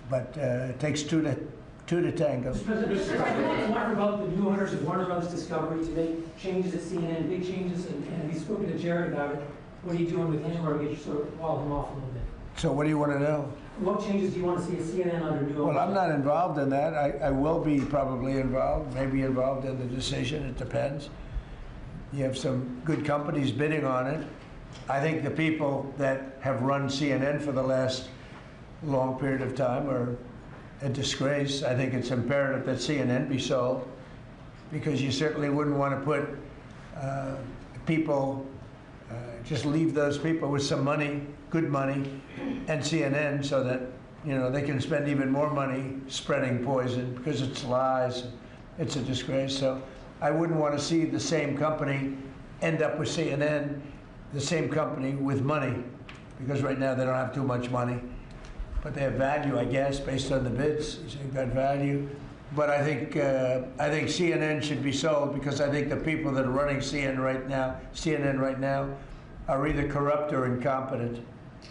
But it takes two to tango. Mr. President, I wonder about the new owners of Warner Brothers Discovery to make changes at CNN, big changes, and he's spoken to Jared about it. What are you doing with him, or get you sort of wall him off a little bit? So what do you want to know? What changes do you want to see at CNN under new owners? Well, I'm not involved in that. I will be probably involved, maybe involved in the decision. It depends. You have some good companies bidding on it. I think the people that have run CNN for the last long period of time are a disgrace. I think it's imperative that CNN be sold, because you certainly wouldn't want to put people, just leave those people with some money, good money, and CNN, so that, you know, they can spend even more money spreading poison, because it's lies. It's a disgrace. So I wouldn't want to see the same company end up with CNN, the same company with money, because right now they don't have too much money. But they have value, I guess, based on the bids. So you've got value. But I think CNN should be sold, because I think the people that are running CNN right now are either corrupt or incompetent.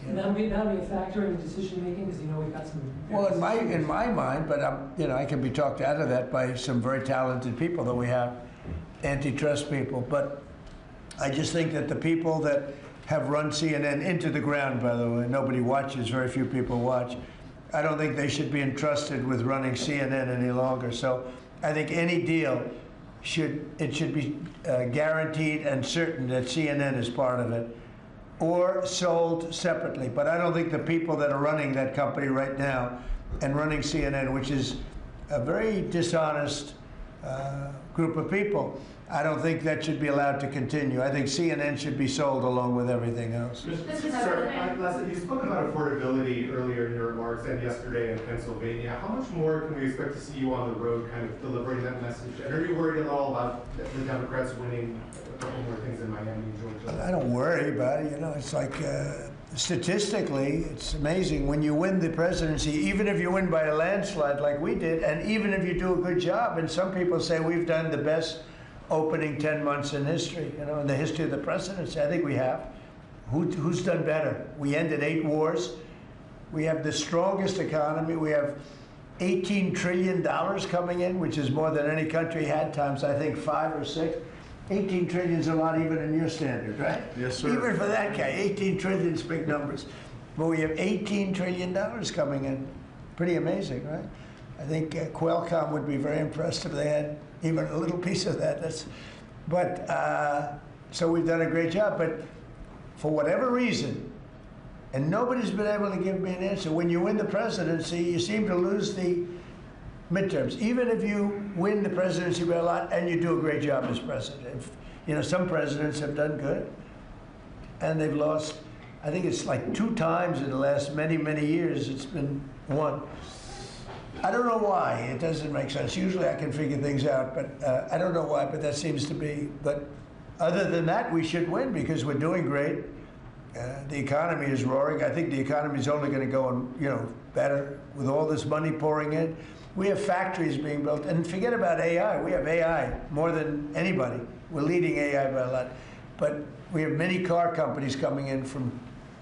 And that'll be a factor in the decision making, because, you know, we've got some. Well, in my mind, but you know, I can be talked out of that by some very talented people that we have, antitrust people. But I just think that the people that have run CNN into the ground, by the way, nobody watches, very few people watch. I don't think they should be entrusted with running CNN any longer. So I think any deal should be guaranteed and certain that CNN is part of it, or sold separately. But I don't think the people that are running that company right now and running CNN, which is a very dishonest group of people, I don't think that should be allowed to continue. I think CNN should be sold along with everything else. Sir, lastly, you spoke about affordability earlier in your remarks and yesterday in Pennsylvania. How much more can we expect to see you on the road kind of delivering that message? And are you worried at all about the Democrats winning a couple more things in Miami and Georgia? I don't worry about it. You know, it's like statistically, it's amazing. When you win the presidency, even if you win by a landslide like we did, and even if you do a good job, and some people say we've done the best opening 10 months in history, you know, in the history of the presidency. I think we have. Who's done better? We ended 8 wars. We have the strongest economy. We have $18 trillion coming in, which is more than any country had, times I think 5 or 6. 18 trillion's a lot even in your standard, right? Yes, sir. Even for that guy, 18 trillion's big numbers. But we have $18 trillion coming in. Pretty amazing, right? I think Qualcomm would be very impressed if they had even a little piece of that. So we've done a great job, but for whatever reason, and nobody's been able to give me an answer, when you win the presidency, you seem to lose the midterms. Even if you win the presidency by a lot and you do a great job as president. You know, some presidents have done good and they've lost, I think it's like 2 times in the last many, many years it's been won. I don't know why, it doesn't make sense. Usually I can figure things out, but I don't know why, but that seems to be, but other than that, we should win because we're doing great. The economy is roaring. I think the economy is only going to go, better with all this money pouring in. We have factories being built, and forget about AI. We have AI more than anybody. We're leading AI by a lot. But we have many car companies coming in from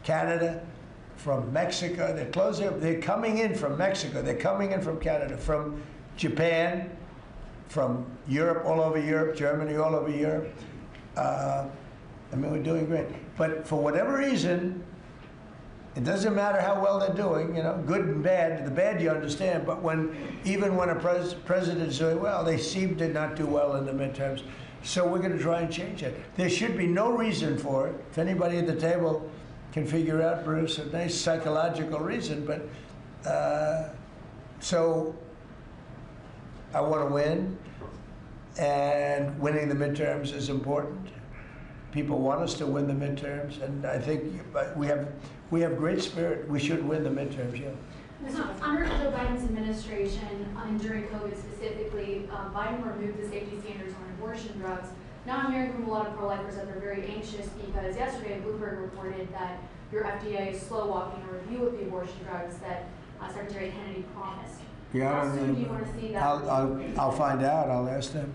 Canada, from Mexico. They're coming in from Mexico. They're coming in from Canada, from Japan, from Europe, all over Europe, Germany, all over Europe. We're doing great. But for whatever reason, it doesn't matter how well they're doing, good and bad. The bad you understand, but even when a president's doing well, they seem to not do well in the midterms. So we're going to try and change it. There should be no reason for it. If anybody at the table can figure out, Bruce, a nice psychological reason, but so I want to win, and winning the midterms is important. People want us to win the midterms, and I think we have great spirit. We should win the midterms, yeah. Under Joe Biden's administration, and during COVID specifically, Biden removed the safety standards on abortion drugs. Now I'm hearing from a lot of pro-lifers that they're very anxious because yesterday Bloomberg reported that your FDA is slow walking a review of the abortion drugs that Secretary Kennedy promised. Yeah, How soon do you want to see that? I'll find out. I'll ask them.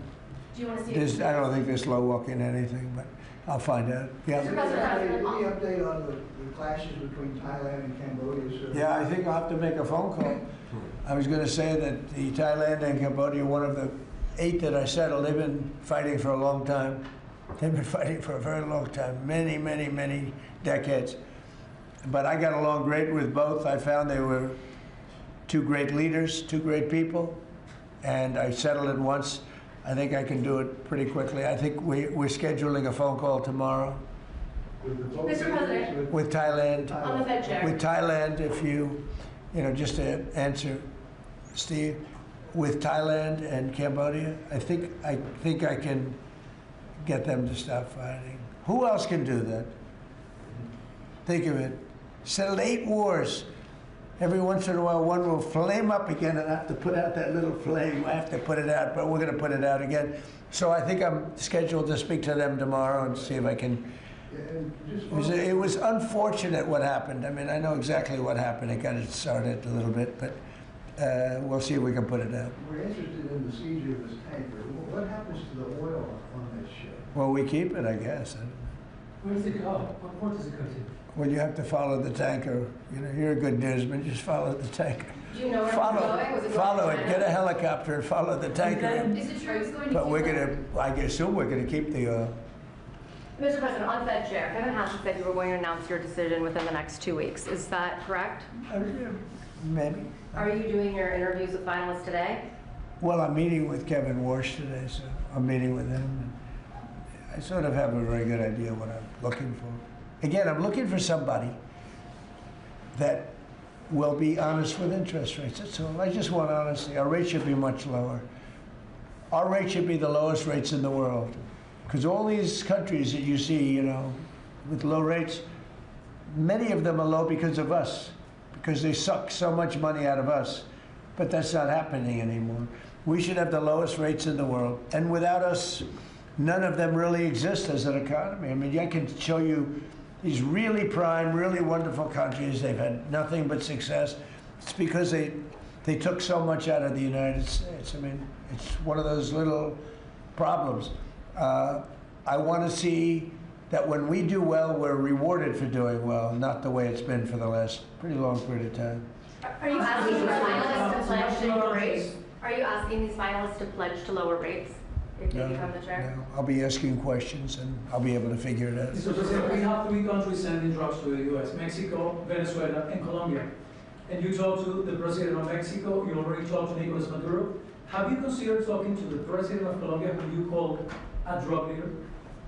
Do you want to see I don't think they're slow walking anything, but I'll find out. Yeah. Any update on the clashes between Thailand and Cambodia, sir? Yeah, I think I'll have to make a phone call. I was going to say that the Thailand and Cambodia, one of the 8 that I settled, they've been fighting for a long time. They've been fighting for a very long time, many, many, many decades. But I got along great with both. I found they were 2 great leaders, 2 great people, and I settled it once. I think I can do it pretty quickly. I think we're scheduling a phone call tomorrow. Mr. President. With Thailand. On the Fed chair. With Thailand, if just to answer, Steve, with Thailand and Cambodia, I think I can get them to stop fighting. Who else can do that? Think of it. Settled 8 wars. Every once in a while, one will flame up again, and I have to put out that little flame. I have to put it out, but we're going to put it out again. So I think I'm scheduled to speak to them tomorrow and see if I can. It was unfortunate what happened. I mean, I know exactly what happened. It got it started a little bit, but we'll see if we can put it out. We're interested in the seizure of this tanker. What happens to the oil on that ship? Well, we keep it, I guess. Where does it go? What port does it go to? Well, you have to follow the tanker. You're a good newsman. Just follow the tanker. Do you know where it's going? Follow it. Get a helicopter and follow the tanker. Is it true it's going to But I assume we're going to keep the oil. Mr. President, on Fed Chair, Kevin Hassett said you were going to announce your decision within the next 2 weeks. Is that correct? Maybe. Are you doing your interviews with finalists today? Well, I'm meeting with Kevin Warsh today, so I'm meeting with him. I sort of have a very good idea what I'm looking for. Again, I'm looking for somebody that will be honest with interest rates. That's all. I just want honesty. Our rate should be much lower. Our rate should be the lowest rates in the world. Because all these countries that you see, with low rates, many of them are low because of us, because they suck so much money out of us. But that's not happening anymore. We should have the lowest rates in the world. And without us, none of them really exist as an economy. I mean, I can show you these really prime, really wonderful countries. They've had nothing but success. It's because they took so much out of the United States. I mean, it's one of those little problems. I want to see that when we do well, we're rewarded for doing well, not the way it's been for the last pretty long period of time. Are you asking these finalists to pledge to lower rates? Are you asking these finalists to pledge to lower rates? if they become the chair? No, I'll be asking questions and I'll be able to figure it out. Mr. President, we have 3 countries sending drugs to the U.S., Mexico, Venezuela, and Colombia. And you talked to the president of Mexico, you already talked to Nicolas Maduro. Have you considered talking to the president of Colombia, who you call a drug leader?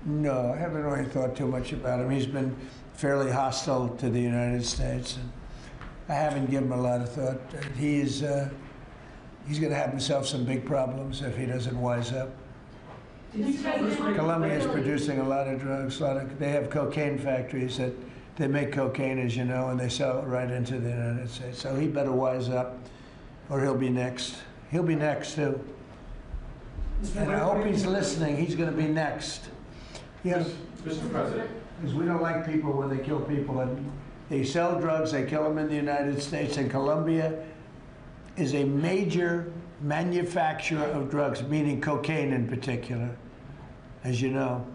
No, I haven't really thought too much about him. He's been fairly hostile to the United States, and I haven't given him a lot of thought. He's going to have himself some big problems if he doesn't wise up. Colombia is producing a lot of drugs. They have cocaine factories that they make cocaine, as you know, and they sell it right into the United States. So he better wise up, or he'll be next. He'll be next too. And I hope he's listening. He's going to be next. Yes, Mr. President. because we don't like people when they kill people. And they sell drugs. They kill them in the United States. And Colombia is a major manufacturer of drugs, meaning cocaine in particular, as you know.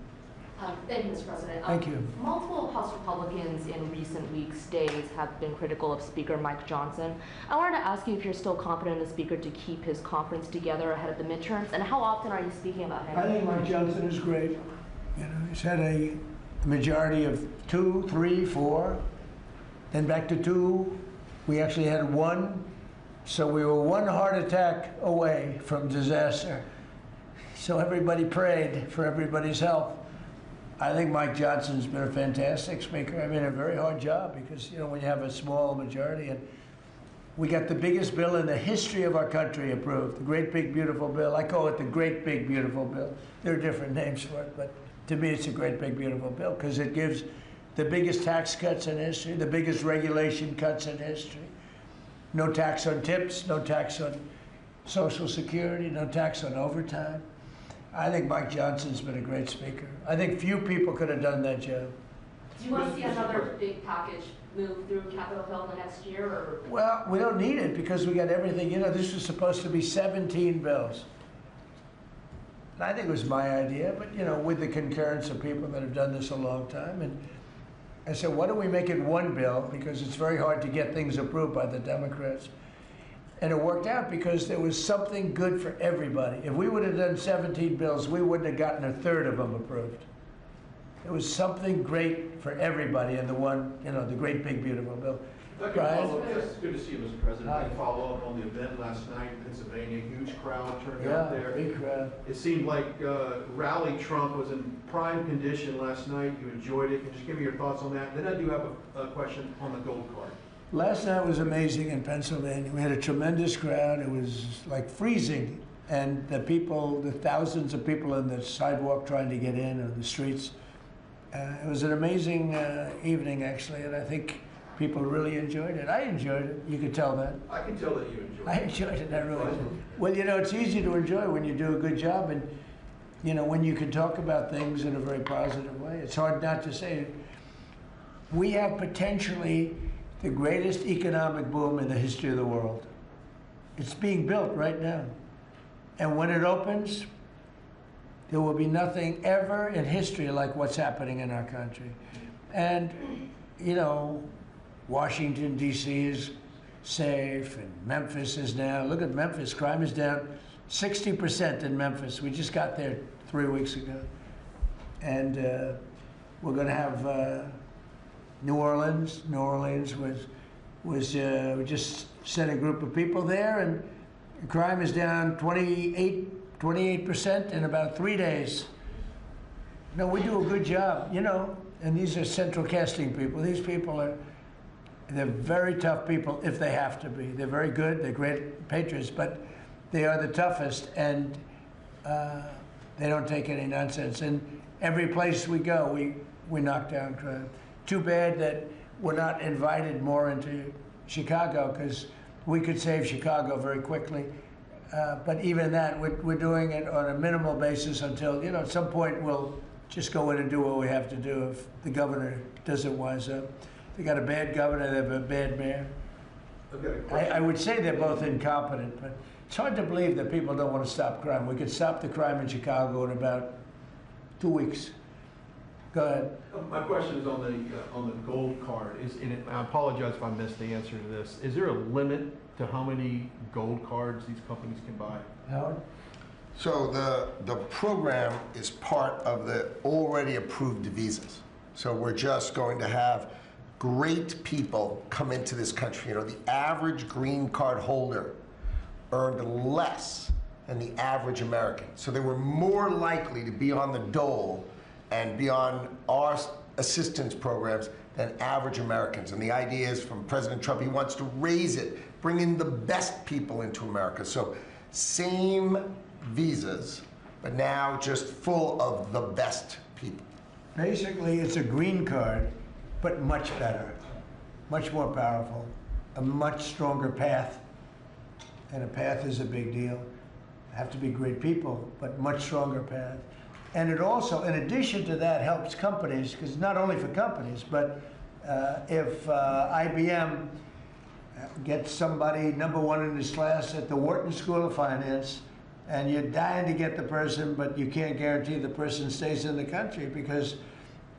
Thank you, Mr. President. Thank you. Multiple House Republicans in recent weeks, days, have been critical of Speaker Mike Johnson. I wanted to ask you if you're still confident in the Speaker to keep his conference together ahead of the midterms, and how often are you speaking about him? I think Mike Johnson is great. You know, he's had a majority of 2, 3, 4, then back to 2. We actually had 1. So we were 1 heart attack away from disaster. So everybody prayed for everybody's health. I think Mike Johnson's been a fantastic speaker. I mean, a very hard job because, you know, when you have a small majority, and we got the biggest bill in the history of our country approved, the Great Big Beautiful Bill. I call it the Great Big Beautiful Bill. There are different names for it, but to me it's a Great Big Beautiful Bill because it gives the biggest tax cuts in history, the biggest regulation cuts in history. No tax on tips, no tax on Social Security, no tax on overtime. I think Mike Johnson's been a great speaker. I think few people could have done that job. Do you want to see another big package move through Capitol Hill the next year, or? Well, we don't need it because we got everything. You know, this was supposed to be 17 bills. And I think it was my idea, but, you know, with the concurrence of people that have done this a long time. And I said, why don't we make it 1 bill? Because it's very hard to get things approved by the Democrats. And it worked out because there was something good for everybody. If we would have done 17 bills, we wouldn't have gotten 1/3 of them approved. It was something great for everybody in the one, you know, the Great Big Beautiful Bill. If I could follow up, yes, good to see you, Mr. President. I can follow up on the event last night in Pennsylvania. Huge crowd turned out there. Big crowd. It seemed like Rally Trump was in prime condition last night. You enjoyed it. Can you just give me your thoughts on that? Then I do have a question on the gold card. Last night was amazing in Pennsylvania. We had a tremendous crowd. It was like freezing. And the people, the thousands of people on the sidewalk trying to get in, or the streets. It was an amazing evening, actually, and I think people really enjoyed it. I enjoyed it. You could tell that. I can tell that you enjoyed it. I enjoyed it. I really did. Well, you know, it's easy to enjoy when you do a good job, and, you know, when you can talk about things in a very positive way. It's hard not to say it. We have potentially the greatest economic boom in the history of the world. It's being built right now. And when it opens, there will be nothing ever in history like what's happening in our country. And, you know, Washington, D.C. is safe, and Memphis is now. Look at Memphis. Crime is down 60% in Memphis. We just got there 3 weeks ago. And we're going to have New Orleans. New Orleans we just sent a group of people there, and crime is down 28% in about 3 days. No, we do a good job, you know, and these are central casting people. These people they're very tough people if they have to be. They're very good, they're great patriots, but they are the toughest, and they don't take any nonsense. And every place we go, we knock down crime. Too bad that we're not invited more into Chicago, because we could save Chicago very quickly. But even that, we're doing it on a minimal basis until, you know, at some point we'll just go in and do what we have to do if the governor doesn't wise up. They got a bad governor, they have a bad mayor. I would say they're both incompetent, but it's hard to believe that people don't want to stop crime. We could stop the crime in Chicago in about 2 weeks. Go ahead. My question is on the gold card. I apologize if I missed the answer to this. Is there a limit to how many gold cards these companies can buy? Howard? So the program is part of the already approved visas. So we're just going to have great people come into this country. You know, the average green card holder earned less than the average American. So they were more likely to be on the dole and be on our assistance programs than average Americans. And the idea is from President Trump, he wants to raise it, bring in the best people into America. So same visas, but now just full of the best people. Basically, it's a green card, but much better, much more powerful, a much stronger path. And a path is a big deal. Have to be great people, but much stronger path. And it also, in addition to that, helps companies, because not only for companies, but if IBM gets somebody #1 in his class at the Wharton School of Finance, and you're dying to get the person, but you can't guarantee the person stays in the country, because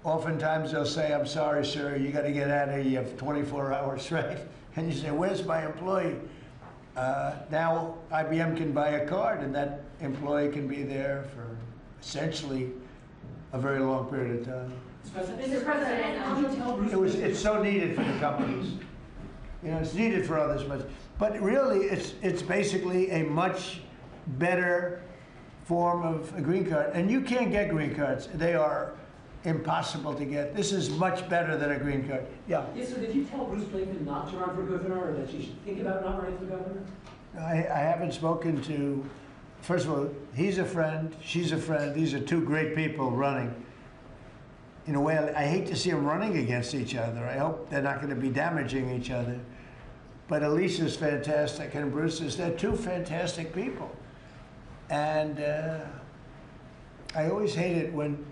oftentimes they'll say, I'm sorry, sir, you got to get out of here, you have 24 hours, right? And you say, where's my employee? Now IBM can buy a card, and that employee can be there for essentially a very long period of time. Mr. President, It's so needed for the companies. You know, it's needed for others, but really it's basically a much better form of a green card. And you can't get green cards. They are impossible to get. This is much better than a green card. Yeah. Yes, so did you tell Bruce Blinken not to run for governor, or that she should think about not running for governor? I haven't spoken to, first of all, he's a friend, she's a friend. These are two great people running. In a way, I hate to see them running against each other. I hope they're not going to be damaging each other. But Elisa's fantastic, and Bruce is, they're two fantastic people. And I always hate it when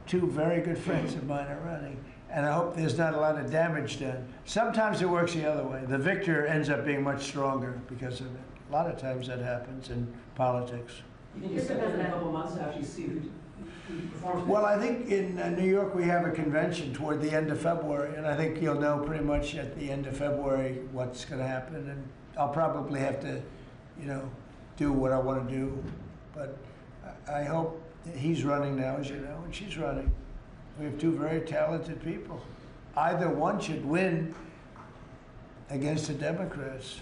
two very good friends of mine are running. And I hope there's not a lot of damage done. Sometimes it works the other way. The victor ends up being much stronger because of it. A lot of times that happens in politics. You think you'll step in a couple of months after you see who performs? Well, I think in New York we have a convention toward the end of February, and I think you'll know pretty much at the end of February what's going to happen. And I'll probably have to, you know, do what I want to do. But I hope he's running now, as you know, and she's running. We have two very talented people. Either one should win against the Democrats.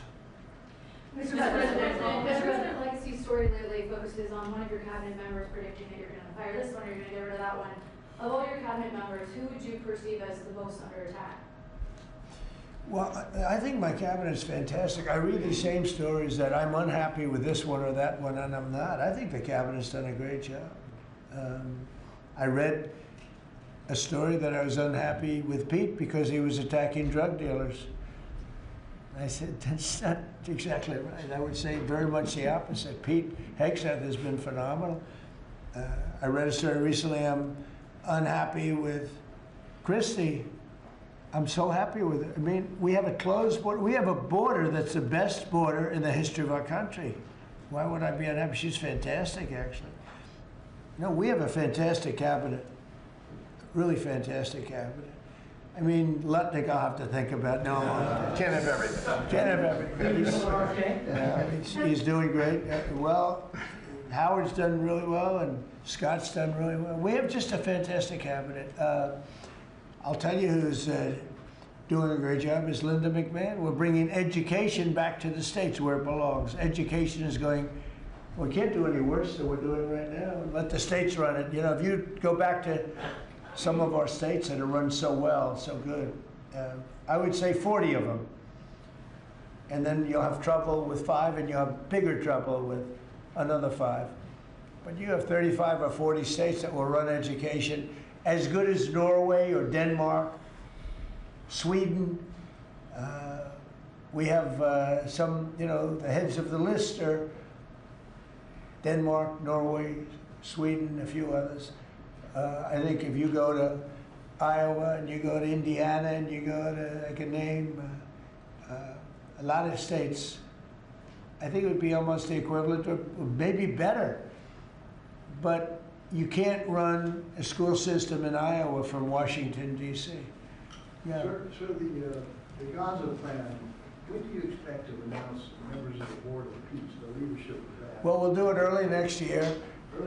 Mr. President, legacy story lately focuses on one of your cabinet members predicting that you're going to fire this one or you're going to get rid of that one. Of all your cabinet members, who would you perceive as the most under attack? Well, I think my cabinet is fantastic. I read these same stories that I'm unhappy with this one or that one, and I'm not. I think the cabinet's done a great job. I read a story that I was unhappy with Pete because he was attacking drug dealers. I said, that's not exactly right. I would say very much the opposite. Pete Hegseth has been phenomenal. I read a story recently, I'm unhappy with Christie. I'm so happy with it. I mean, we have a closed border. We have a border that's the best border in the history of our country. Why would I be unhappy? She's fantastic, actually. No, we have a fantastic cabinet. Really fantastic cabinet. I mean, Lutnick I'll have to think about. No, can't have everything. Can't have everything. He's doing great. Well, Howard's done really well, and Scott's done really well. We have just a fantastic cabinet. I'll tell you who's doing a great job is Linda McMahon. We're bringing education back to the states where it belongs. Education is going, we can't do any worse than we're doing right now. Let the states run it. You know, if you go back to some of our states that are run so well, so good, I would say 40 of them. And then you'll have trouble with 5, and you'll have bigger trouble with another 5. But you have 35 or 40 states that will run education as good as Norway or Denmark, Sweden. We have some, you know, the heads of the list are Denmark, Norway, Sweden, a few others. I think if you go to Iowa and you go to Indiana and you go to, I can name a lot of states, I think it would be almost the equivalent or maybe better. But you can't run a school system in Iowa from Washington, D.C. Yeah. So the Gaza plan When do you expect to announce members of the Board of Peace, the leadership of that? Well, we'll do it early next year.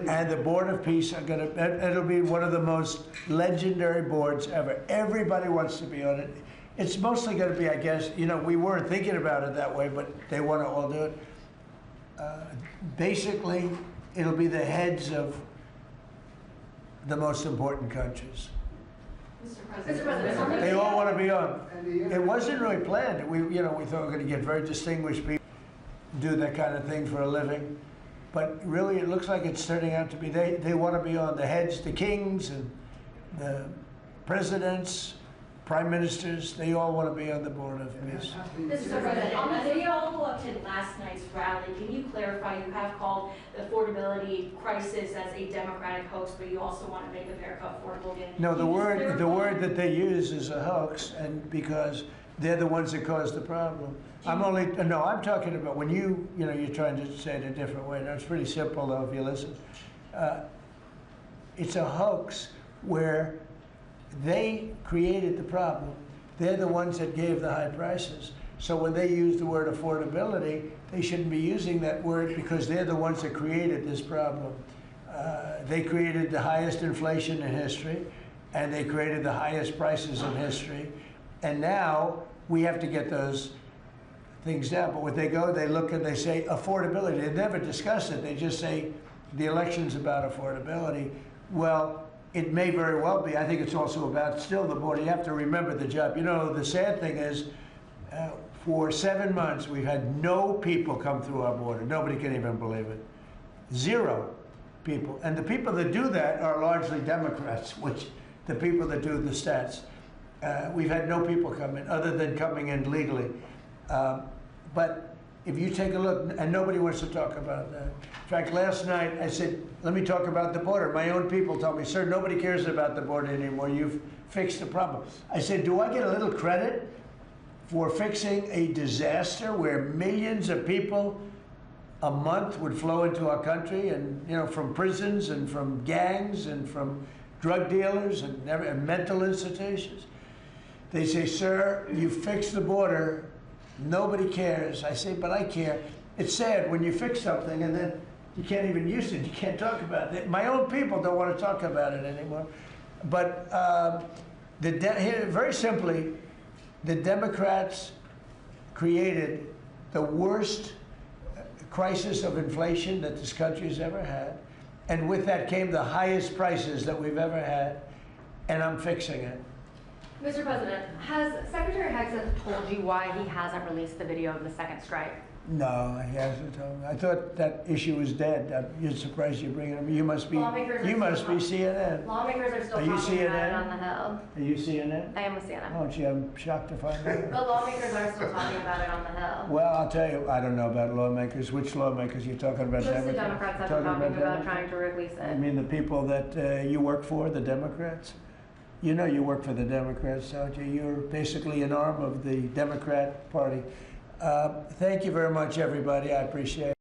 And the Board of Peace are gonna, it'll be one of the most legendary boards ever. Everybody wants to be on it. It's mostly gonna be, I guess, you know, we weren't thinking about it that way, but they wanna all do it. Basically, it'll be the heads of the most important countries. Mr. President. They all want to be on. It wasn't really planned. We thought we were going to get very distinguished people do that kind of thing for a living. But really, it looks like it's turning out to be, they want to be on. The heads, the kings and the presidents, prime ministers, they all want to be on the Board of Peace. Mr. President, on the video follow-up to last night's rally, can you clarify, you have called the affordability crisis as a Democratic hoax, but you also want to make America affordable again? No, the word that they use is a hoax, and because they're the ones that caused the problem. I'm talking about when you're trying to say it a different way. Now, it's pretty simple, though, if you listen. It's a hoax where they created the problem. They're the ones that gave the high prices. So when they use the word affordability, they shouldn't be using that word because they're the ones that created this problem. They created the highest inflation in history, and they created the highest prices in history. And now we have to get those things down. But when they go, they look and they say affordability. They never discuss it. They just say the election's about affordability. Well, it may very well be. I think it's also about still the border. You have to remember the job. You know, the sad thing is, for 7 months, we've had no people come through our border. Nobody can even believe it. 0 people. And the people that do that are largely Democrats, which the people that do the stats. We've had no people come in, other than coming in legally. But if you take a look, and nobody wants to talk about that. In fact, last night I said, let me talk about the border. My own people told me, sir, nobody cares about the border anymore. You've fixed the problem. I said, do I get a little credit for fixing a disaster where millions of people a month would flow into our country, and from prisons and from gangs and from drug dealers and mental institutions? They say, sir, you fixed the border. Nobody cares. I say, but I care. It's sad when you fix something and then you can't even use it. You can't talk about it. My own people don't want to talk about it anymore. But very simply, the Democrats created the worst crisis of inflation that this country has ever had. And with that came the highest prices that we've ever had. And I'm fixing it. Mr. President, has Secretary Hegseth told you why he hasn't released the video of the second strike? No, he hasn't told me. I thought that issue was dead. You're surprised you bring it up. You must be CNN. Lawmakers are still Are you talking about CNN? it on the Hill. Are you CNN? I am with CNN. Oh, gee, I'm shocked to find out. But lawmakers are still talking about it on the Hill. Well, I'll tell you, I don't know about lawmakers. Which lawmakers? You're talking about? Most of the Democrats have been talking about trying to release it. I mean the people that you work for, the Democrats? You know you work for the Democrats, don't you? You're basically an arm of the Democrat Party. Thank you very much, everybody. I appreciate it.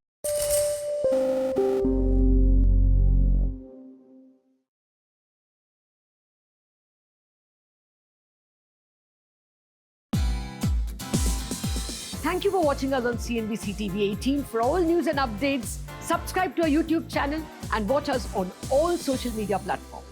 Thank you for watching us on CNBC TV 18. For all news and updates, subscribe to our YouTube channel and watch us on all social media platforms.